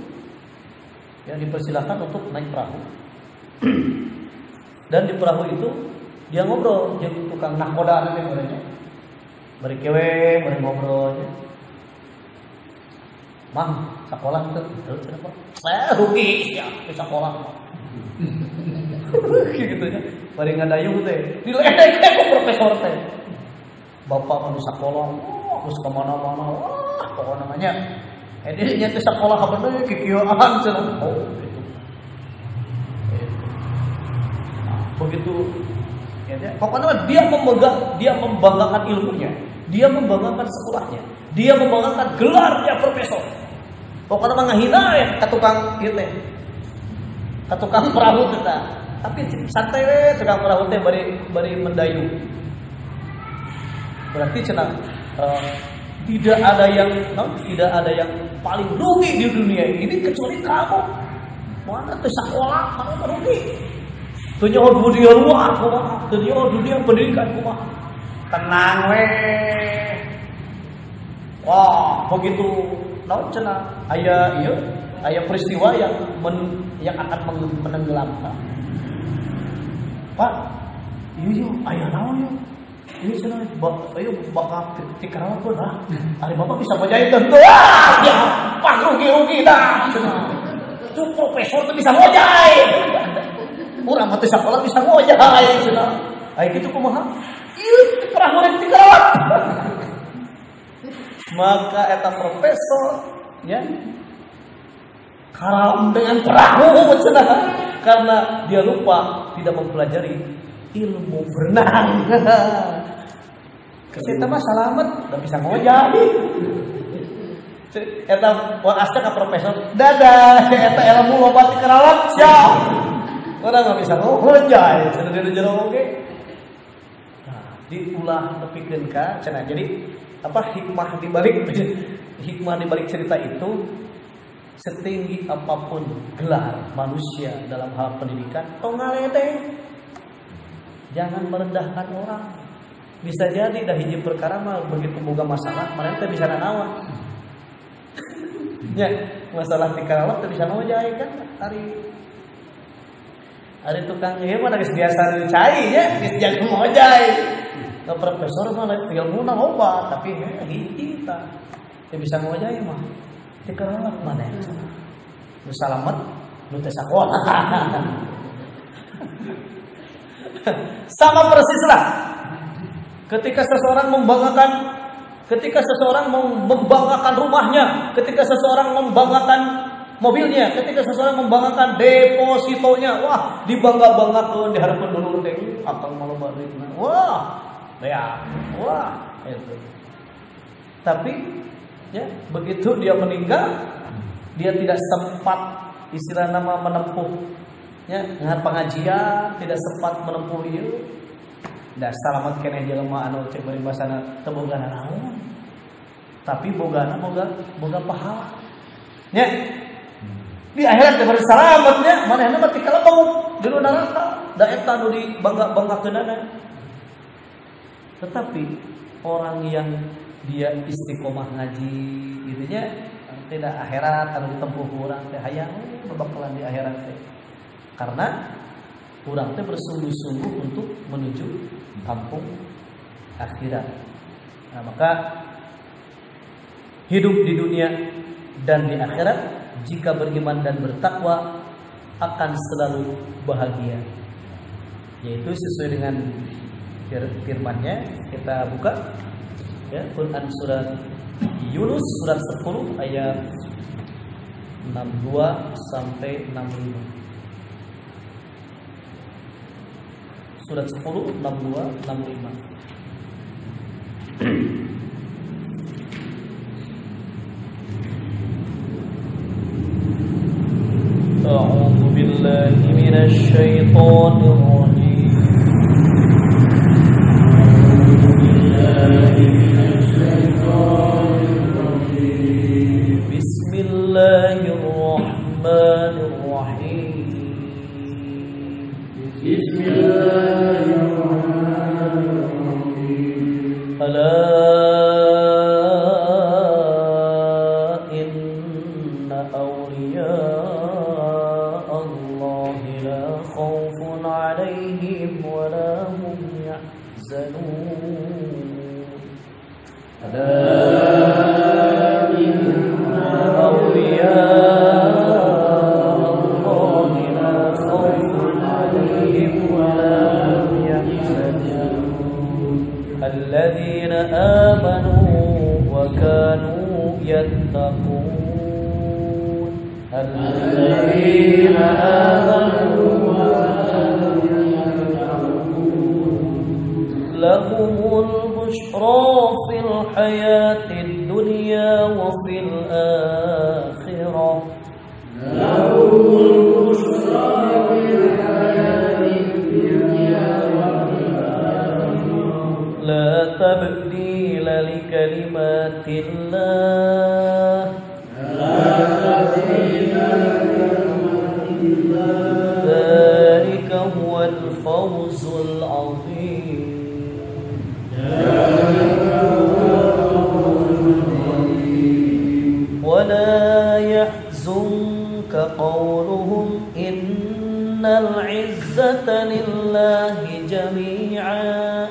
yang dipersilakan untuk naik perahu. Dan di perahu itu dia ngobrol jeung tukang nahkoda nanti orangnya. Bari kewe, bari ngobrol. Mang, sekolah teu kenapa? Rugi ya, ke sekolah. Gitu ya. Bari ngadayung teh. Diledek ku profesor teh. Bapak anu sekolah, terus ke mana-mana. Wah, pokoknya namanya. Dia nya teh sekolah bener kikieuan cenah. Oh, gitu. Begitu ya, pokoknya dia membanggakan ilmunya, dia membanggakan sekolahnya, dia membanggakan gelarnya profesor. Pokoknya menghina ya ke tukang ieu teh, ke tukang perahu teh. Tapi santai we tukang perahu teh bari mendayung. Berarti cenah tidak ada yang paling rugi di dunia ini kecuali kamu. Mana teh sekolah, mana rugi. Dunia luar kumaha, dunia pendidikan kumaha. Tenang we. Wah, begitu naon cenah aya peristiwa yang akan menenggelamkan. Pak, ieu aya naon yeuh? Ieu cenah ayo bakal tikarawa pun ah. Ari Bapak bisa ngojai tentu. Wah, ya pak rugi dah cenah. Tuh profesor tuh bisa ngojai. Urang mah teh sakola bisa ngojai cenah. Aya kitu kumaha? Ieu perahu rek dikerawat. Maka eta profesor ya karam dengan perahu cenah karena dia lupa tidak mempelajari ilmu berenang. Kita mah salamet enggak bisa ngojai. Eta waasna ka profesor, dadah eta ilmu loba dikerawat siap. Orang nggak bisa ngojai, cenah di jero oge. Nah, diulah nepikeun ka cenah. Jadi apa hikmah di balik cerita itu, setinggi apapun gelar manusia dalam hal pendidikan, tong ngaledeh. Jangan merendahkan orang. Bisa jadi dah hiji perkara mah begitu boga masalah, mana teh bisa nanawan. Ya, masalah dikarawat teh bisa ngojai kan Hari tukang ieu mah geus biasa dicai nya, geus jago ngojai. Nah, profesor mah ilmu na loba, tapi hiji tah. Teu bisa ngojai mah. Teu kerawat maneh. Nu salamet, nu teu sakola. Sama persislah. Ketika seseorang membanggakan rumahnya, ketika seseorang membanggakan mobilnya, ketika seseorang membanggakan depositonya, wah dibangga-banggakeun di hadapan dulur teh, akang malu balikna. Wah, itu. Tapi ya, begitu dia meninggal, dia tidak sempat istilah nama menempuh ya, dengan pengajian, tidak sempat menempuh ieu. Da salamet keneh jelema anu cek bari basana teu boga naon. Tapi bogana boga pahala. Nya. Di akhirat teh bari salamet nya, manehna mah tikala bau di neraka. Da eta nu dibangga-banggakeunana. Tetapi orang yang dia istiqomah ngaji gitu nya, tidak akhirat anu ditempuh urang teh hayang babakalan di akhirat teh. Karena urang teh bersungguh-sungguh untuk menuju kampung akhirat. Nah, maka hidup di dunia dan di akhirat jika beriman dan bertakwa akan selalu bahagia. Yaitu sesuai dengan firman-Nya. Kita buka ya, Quran surat Yunus surat 10 ayat 62 sampai 65. Surat 10 62 65. A'udzu billahi minasy syaithanir rajim. Bismillahirrahmanirrahim. Bismillahirrahmanirrahim. Ala inna awliya Allah la khawfun alaihim wa la hum yahzanun. Ala inna awliya الذين آمنوا وكانوا يتقون. الذين آمنوا وكانوا يتقون لهم البشرى في الحياة الدنيا وفي الآخرة. لهم البشرى في الحياة الدنيا وفي الآخرة. لا تبديل لكلمات الله. لا تبديل لكلمات الله. ذلك هو الفوز العظيم. ذلك هو الفوز العظيم. ولا يحزنك قولهم إن العزة لله جميعا.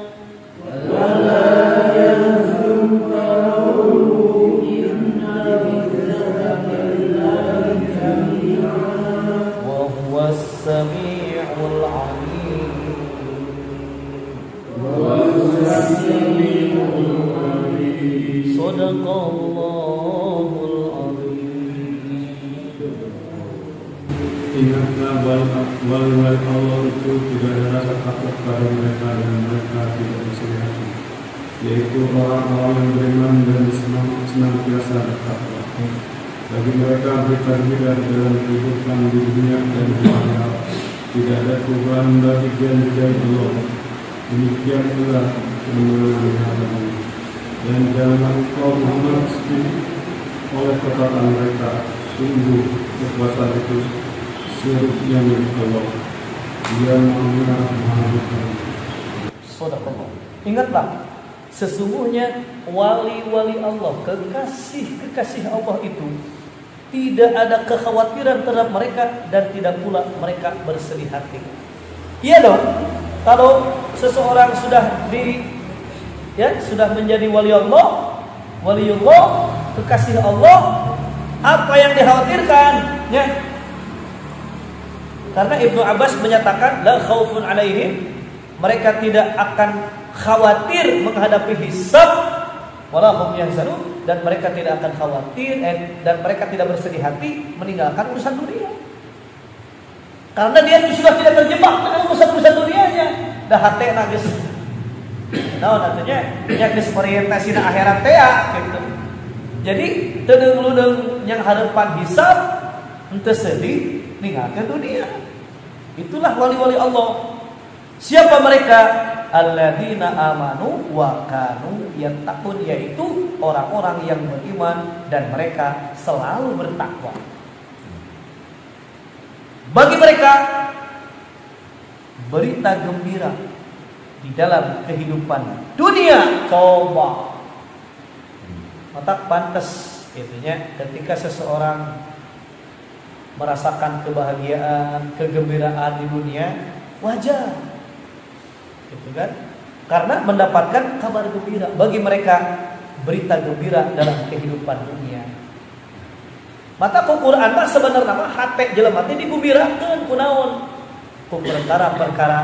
ولا يحزنك قولهم إن العزة لله جميعا وهو السميع العليم. وهو السميع العليم. صدق الله العظيم. Ingatlah wali-wali Allah itu tidak ada rasa takut pada mereka dan mereka tidak bersedih hati, yaitu orang-orang yang beriman dan senantiasa bertakwa. Bagi mereka berita-berita dalam kehidupan di dunia dan di akhirat, tidak ada perubahan bagi janji Allah. Demikian pula kemenangan hati. Dan jangan engkau Muhammad sedih oleh perkataan mereka. Sungguh kekuasaan itu seluruhnya milik Allah. Dia Maha Mengetahui. Sadaqallah. Ingatlah, sesungguhnya wali-wali Allah, kekasih-kekasih Allah itu tidak ada kekhawatiran terhadap mereka dan tidak pula mereka bersedih hati. Iya dong, kalau seseorang sudah menjadi waliullah, kekasih Allah, apa yang dikhawatirkan? Ya. Karena Ibnu Abbas menyatakan la khaufun alaihim, mereka tidak akan khawatir menghadapi hisab, wala hum yahzanun, dan mereka tidak akan khawatir dan mereka tidak bersedih hati meninggalkan urusan dunia. Karena dia sudah tidak terjebak dengan urusan dunianya. Dah hate nagis. Nah, nantinya nya geus orientasina akhirat teh gitu. Jadi teu deung yang harapan hisab henteu sedih ninggalkeun dunia. Itulah wali-wali Allah. Siapa mereka? Alladzina amanu wa kanu yattaqun, yaitu orang-orang yang beriman dan mereka selalu bertakwa. Bagi mereka berita gembira di dalam kehidupan dunia. Coba mata pantas itunya ketika seseorang merasakan kebahagiaan, kegembiraan di dunia, wajar, gitu kan? Karena mendapatkan kabar gembira. Bagi mereka berita gembira dalam kehidupan dunia. Mata ku Quran mah sebenarnya mah hate jelema teh digubirakeun ku naon? Ku perkara-perkara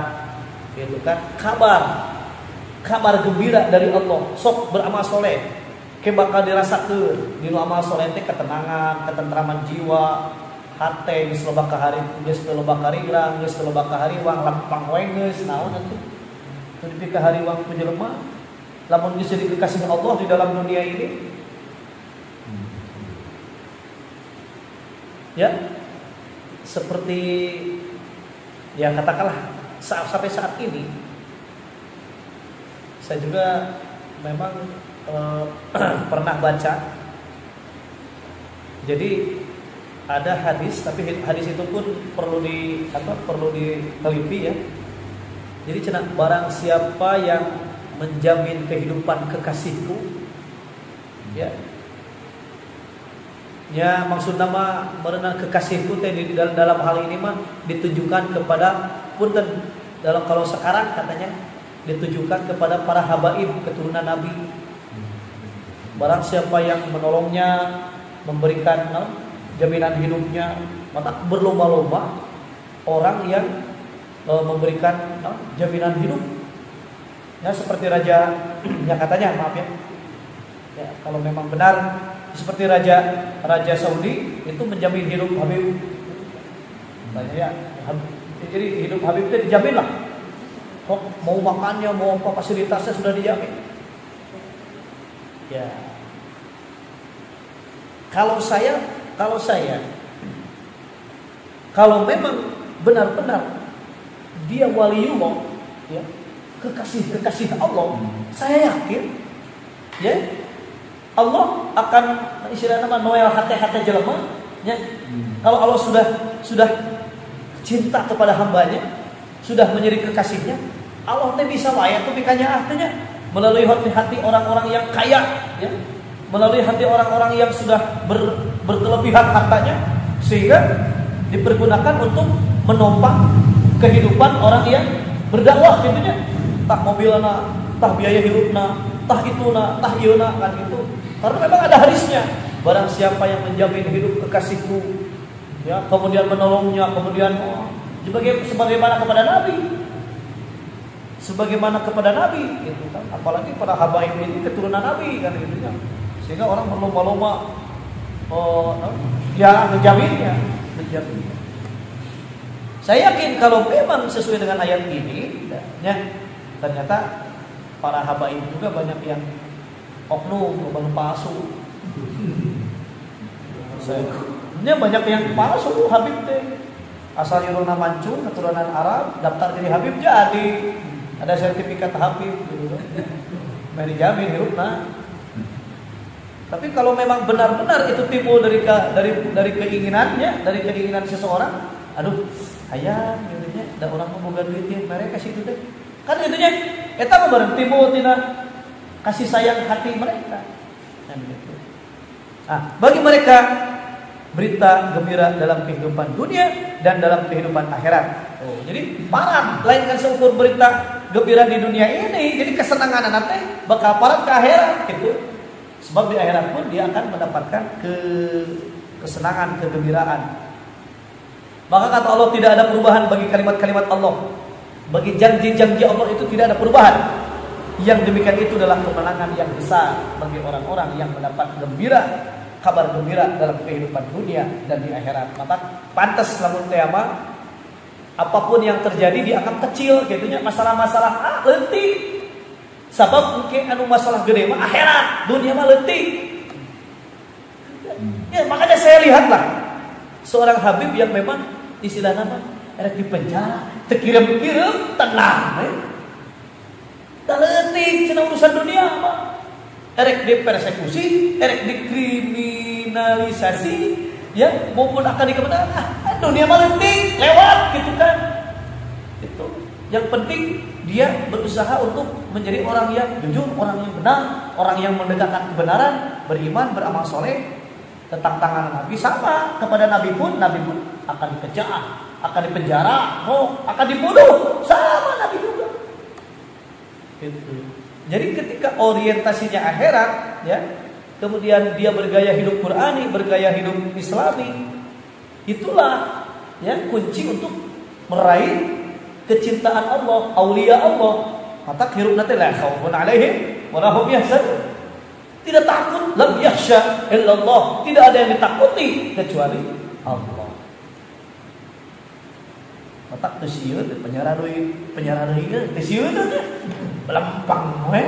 gitu kan, kabar gembira dari Allah. Sok beramal soleh, ke bakal dirasakeun dinu amal soleh teh ketenangan, ketentraman jiwa, hate geus loba ka hari, geus loba ka rirang, geus loba ka hariwang, lampang we geus naon atuh. Teu dipikeun ka hariwang ku jelema. Lamun geus jadi kekasih Allah di dalam dunia ini, ya seperti ya katakanlah sampai saat ini saya juga memang pernah baca. Jadi ada hadis, tapi hadis itu pun perlu diteliti ya. Jadi cenah barang siapa yang menjamin kehidupan kekasihku, ya maksud nama merenang kekasihku teh di dalam hal ini mah ditujukan kepada punten dalam kalau sekarang katanya ditujukan kepada para habaib keturunan Nabi. Barang siapa yang menolongnya, memberikan jaminan hidupnya, maka berlomba-lomba orang yang memberikan jaminan hidup. Ya seperti raja, ya katanya maaf ya. Ya kalau memang benar seperti raja Saudi itu menjamin hidup Habib. Ya, jadi hidup Habib itu dijamin lah. Kok mau makannya, mau apa fasilitasnya sudah dijamin. Ya. Kalau kalau memang benar-benar dia waliullah, ya, kekasih Allah, saya yakin, ya, Allah akan istilahnya noel hati-hati jelema, ya. Kalau Allah sudah cinta kepada hambanya, sudah menjadi kekasihnya, Allah teh bisa wae tuh pikanya artinya melalui hati-hati orang-orang yang kaya, ya, melalui hati orang-orang yang sudah berkelebihan hartanya, sehingga dipergunakan untuk menopang kehidupan orang yang berdakwah gitunya. Tah mobilna, tah biaya hidupna, tah ituna, tah ieuna kan gitu. Karena memang ada hadisnya, barang siapa yang menjamin hidup kekasihku, ya, kemudian menolongnya, kemudian sebagaimana kepada Nabi. Sebagaimana kepada Nabi gitu kan. Apalagi para habaib ini keturunan Nabi kan gitu kan. Sehingga orang berlomba-lomba ya menjaminnya. Saya yakin kalau memang sesuai dengan ayat ini, ya, ternyata para habaib juga banyak yang oknum, palsu. Ini banyak yang palsu Habib teh. Asal iruna Mancung, keturunan Arab, daftar jadi Habib jadi. Ada sertifikat Habib gitu. Mari jamin hidupna. Tapi kalau memang benar-benar itu timbul dari keinginannya, dari keinginan seseorang, aduh, hayang gitu nya, da orang mah boga duit ya, mereka kasih itu deh. Kan itunya eta mah bareng timbul tina kasih sayang hati mereka. Kan gitu. Nah, bagi mereka berita gembira dalam kehidupan dunia dan dalam kehidupan akhirat. Oh, jadi parah lain kan seukur berita gembira di dunia ini, jadi kesenangan nanti bakal parah ke akhirat gitu. Sebab di akhirat pun dia akan mendapatkan kesenangan, kegembiraan. Maka kata Allah tidak ada perubahan bagi kalimat-kalimat Allah. Bagi janji-janji Allah itu tidak ada perubahan. Yang demikian itu adalah kemenangan yang besar bagi orang-orang yang mendapat gembira, kabar gembira dalam kehidupan dunia dan di akhirat. Maka pantas lamun teh apapun yang terjadi dianggap kecil gitunya, masalah-masalah leutik. Sabab mungkin anu masalah gede mah akhirat, dunia mah leutik. Ya, makanya saya lihatlah seorang Habib yang memang istilahnya mah erek di penjara, terkirim-kirim tenang. Da leutik cenah urusan dunia mah. Erek dipersekusi, erek dikriminalisasi, ya, maupun akan dikebenaran. Dunia mah leutik, lewat gitu kan. Itu. Yang penting dia berusaha untuk menjadi orang yang jujur, orang yang benar, orang yang mendekatkan kebenaran, beriman, beramal soleh. Tentang tangan Nabi sama kepada Nabi pun akan dikejar, akan dipenjara, akan dibunuh, sama Nabi juga. Gitu. Jadi ketika orientasinya akhirat, ya, kemudian dia bergaya hidup Qur'ani, bergaya hidup Islami. Itulah ya kunci untuk meraih kecintaan Allah, aulia Allah. Mata hirup nanti la khaufun alaihim wa la hum yahzanun. Tidak takut, lam yakhsha illallah. Tidak ada yang ditakuti kecuali Allah. Mata tesieur penjara deui tesieur belempang we.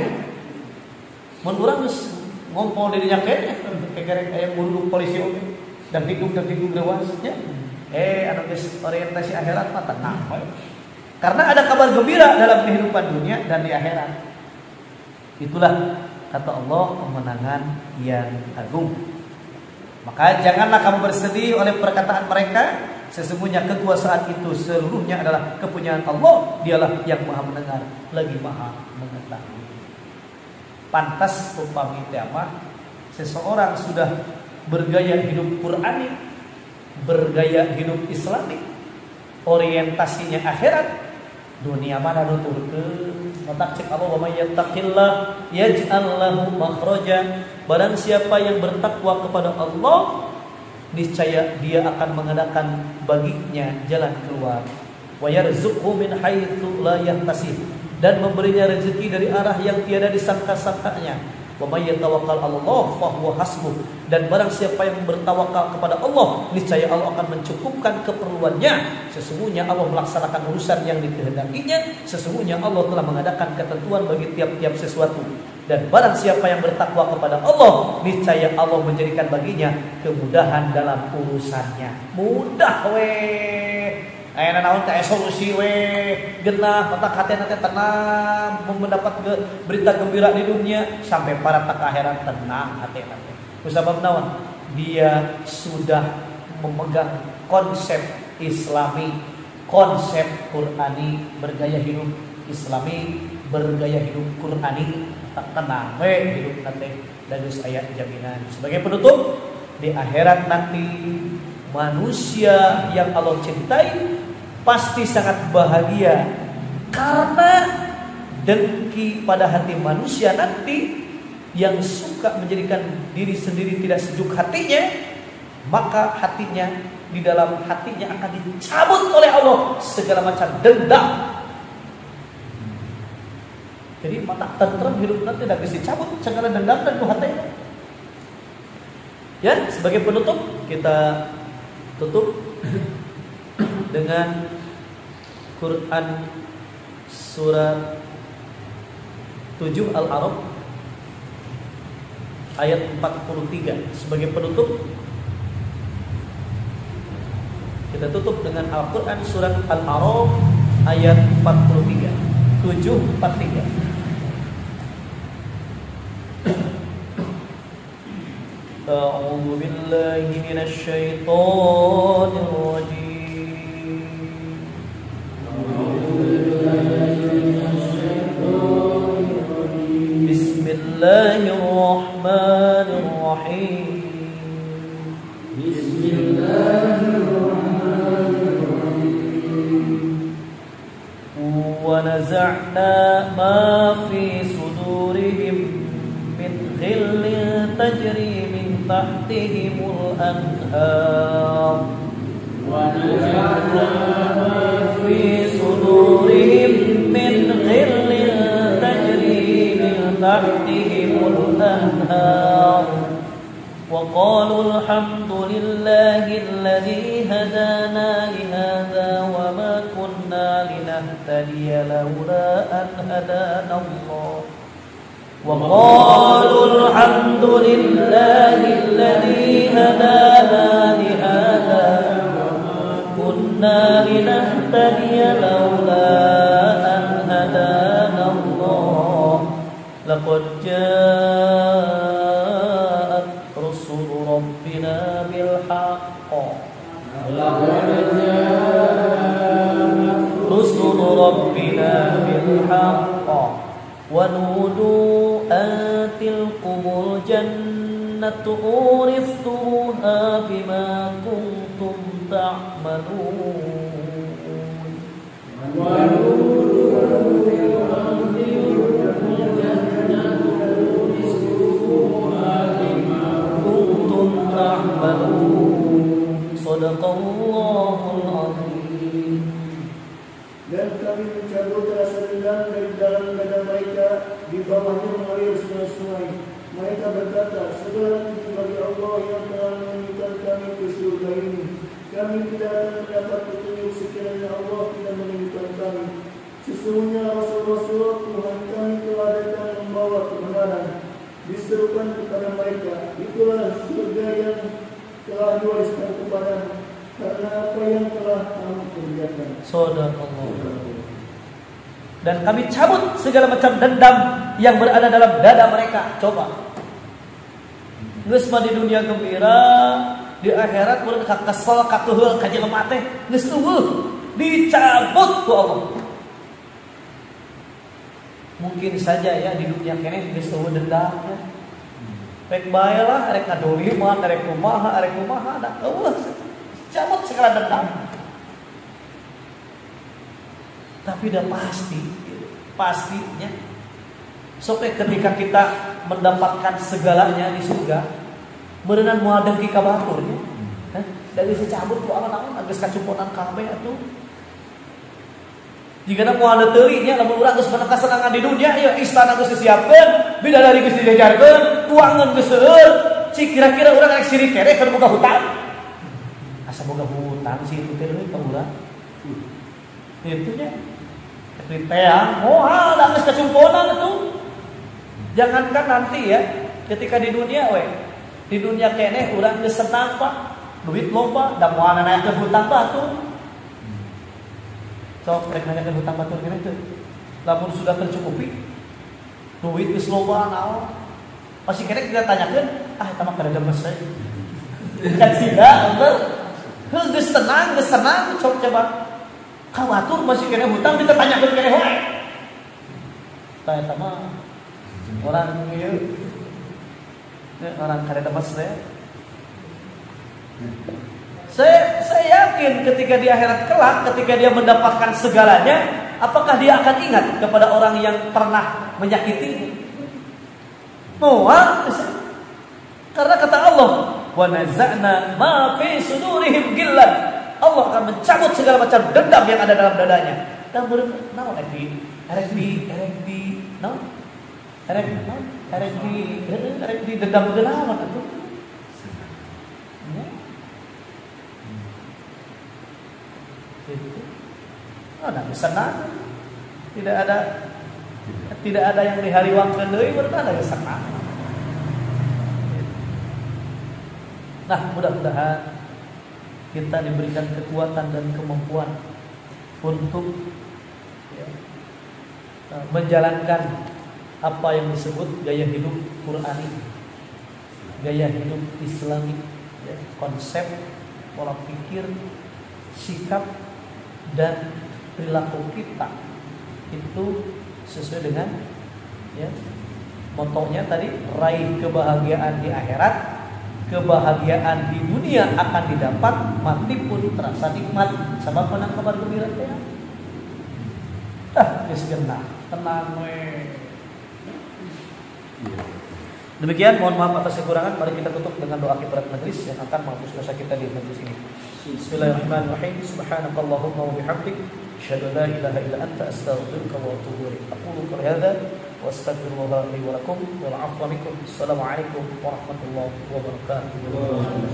Mun urang geus ngompol di dinya kegerek aya guru polisi oge dan digug rewas nya. Anu geus orientasi akhirat mah tenang we. Karena ada kabar gembira dalam kehidupan dunia dan di akhirat. Itulah kata Allah kemenangan yang agung. Maka janganlah kamu bersedih oleh perkataan mereka. Sesungguhnya kekuasaan itu seluruhnya adalah kepunyaan Allah. Dialah yang maha mendengar lagi maha mengetahui. Pantas upami tema seseorang sudah bergaya hidup Qur'ani, bergaya hidup Islami, orientasinya akhirat, dunia mana nuturkeun. Mata cek Allah, wa may yattaqillah yaj'al lahu makhraja. Barang siapa yang bertakwa kepada Allah, niscaya dia akan mengadakan baginya jalan keluar. Wa yarzuqhu min haitsu la yahtasib, dan memberinya rezeki dari arah yang tiada disangka-sangkanya. Wa may yatawakkal 'alallah fa huwa hasbuh, dan barang siapa yang bertawakal kepada Allah, niscaya Allah akan mencukupkan keperluannya. Sesungguhnya Allah melaksanakan urusan yang dikehendakinya. Sesungguhnya Allah telah mengadakan ketentuan bagi tiap-tiap sesuatu. Dan barang siapa yang bertakwa kepada Allah, niscaya Allah menjadikan baginya kemudahan dalam urusannya. Mudah weh. Aya naon teh solusi weh. Genah mata hati nanti tenang, mendapat berita gembira di dunia sampai para tak akhirat tenang hati nanti. Kusabab naon? Dia sudah memegang konsep Islami, konsep Qur'ani, bergaya hidup Islami, bergaya hidup Qur'ani. Tak tenang hidup nanti dan saya jaminan. Sebagai penutup, di akhirat nanti manusia yang Allah cintai pasti sangat bahagia, karena dengki pada hati manusia nanti yang suka menjadikan diri sendiri tidak sejuk hatinya, maka hatinya, di dalam hatinya akan dicabut oleh Allah segala macam dendam. Jadi mata tentrem hidup nanti tidak bisa dicabut segala dendam dan hati. Ya, sebagai penutup kita tutup dengan Quran surat 7 Al-A'raf ayat 43. Sebagai penutup kita tutup dengan Al-Quran surat Al-A'raf ayat 43. 743. أعوذ بالله من الشيطان الرجيم. بسم الله الرحمن الرحيم. بسم الله الرحمن الرحيم. ونزعنا ما في صدورهم من غل تجري تحتهم الأنهار ونزعنا ما في صدورهم من غل تجري من تحتهم الأنهار وقالوا الحمد لله الذي هدانا لهذا وما كنا لنهتدي لولا أن هدانا الله وقالوا الحمد لله الذي هدانا لهذا وما كنا لنهتدي لولا أن هدانا الله لقد جاءت رسل ربنا بالحق رسل ربنا بالحق ونودوا أن تلكم الجنة أورثتموها بما كنتم تعملون ونودوا أن تلكم الجنة أورثتموها بما kami mencabut rasa dendam dari dalam dada mereka, di bawahnya mengalir sungai-sungai. Mereka berkata, segala puji bagi Allah yang telah menunjukkan kami ke surga ini. Kami tidak akan mendapat petunjuk sekiranya Allah tidak menunjukkan kami. Sesungguhnya Rasul-Rasul Tuhan kami telah datang membawa kebenaran. Diserukan kepada mereka, itulah surga yang telah diwariskan kepadamu, karena apa yang telah kamu kerjakan. Sadaqallah. Dan kami cabut segala macam dendam yang berada dalam dada mereka. Coba. Geus mah di dunia gembira, di akhirat urang kesel katuheul ka jelema teh geus eueuh dicabut ku Allah. Mungkin saja ya di dunia keneh geus eueuh dendam ya. Rek bae lah, rek kadoliman, rek kumaha da eueuh cabut segala dendam. Tapi udah pastinya sampai ketika kita mendapatkan segalanya di surga, meureunana moal dengki ka batur nya. Dari secabut ku awan-awan geus kacumponan kabeh atuh. Jigana moal teuing nya lamun urang geus menang kasenangan di dunia, ya istana geus disiapkeun, bidadari geus dijajarkeun, uangan geus seueur, cik kira-kira urang rek sirik kere keur boga hutang. Asa boga hutang sih itu teh ka urang. Itu nya kriteria moal da geus kacumponan atuh. Jangankan nanti ya, ketika di dunia di dunia keneh urang geus senang Pak, duit loba da moal nanayakeun hutang batur. Sok rek nanyakeun hutang batur keneh teh. Lamun sudah tercukupi, duit geus loba naon. Pasti keneh kita tanyakeun, eta mah kada demes we. Kan sida bener. Geus tenang, sok coba. Ka batur masih keneh hutang ditanyakeun keneh wae. Tah eta mah orang ieu orang kada demes teh. Saya yakin ketika di akhirat kelak, ketika dia mendapatkan segalanya, apakah dia akan ingat kepada orang yang pernah menyakitinya? Mual. Karena kata Allah, wa naza'na ma fi sudurihim gillan. Allah akan mencabut segala macam dendam yang ada dalam dadanya. Dan naon erek di dendam genawan atuh. Ada senang. Tidak ada yang dihariwangkeun deui berarti ada senang. Nah, mudah-mudahan kita diberikan kekuatan dan kemampuan untuk menjalankan apa yang disebut gaya hidup Qur'ani, gaya hidup Islami, konsep, pola pikir, sikap dan perilaku kita itu sesuai dengan motonya tadi, raih kebahagiaan di akhirat, kebahagiaan di dunia akan didapat, mati pun terasa nikmat. Sabab menang kabar gembira teh. Geus genah, tenang we. Demikian, mohon maaf atas kekurangan. Mari kita tutup dengan doa kifarat majelis yang akan menghapus dosa kita di majelis ini. Bismillahirrahmanirrahim. Subhanakallahumma wa bihamdik, asyhadu an la ilaha illa anta, astaghfiruka wa atubu ilaik. Aqulu qawli hadza wa astaghfirullah li wa lakum wal 'afwa minkum. Assalamualaikum warahmatullahi wabarakatuh.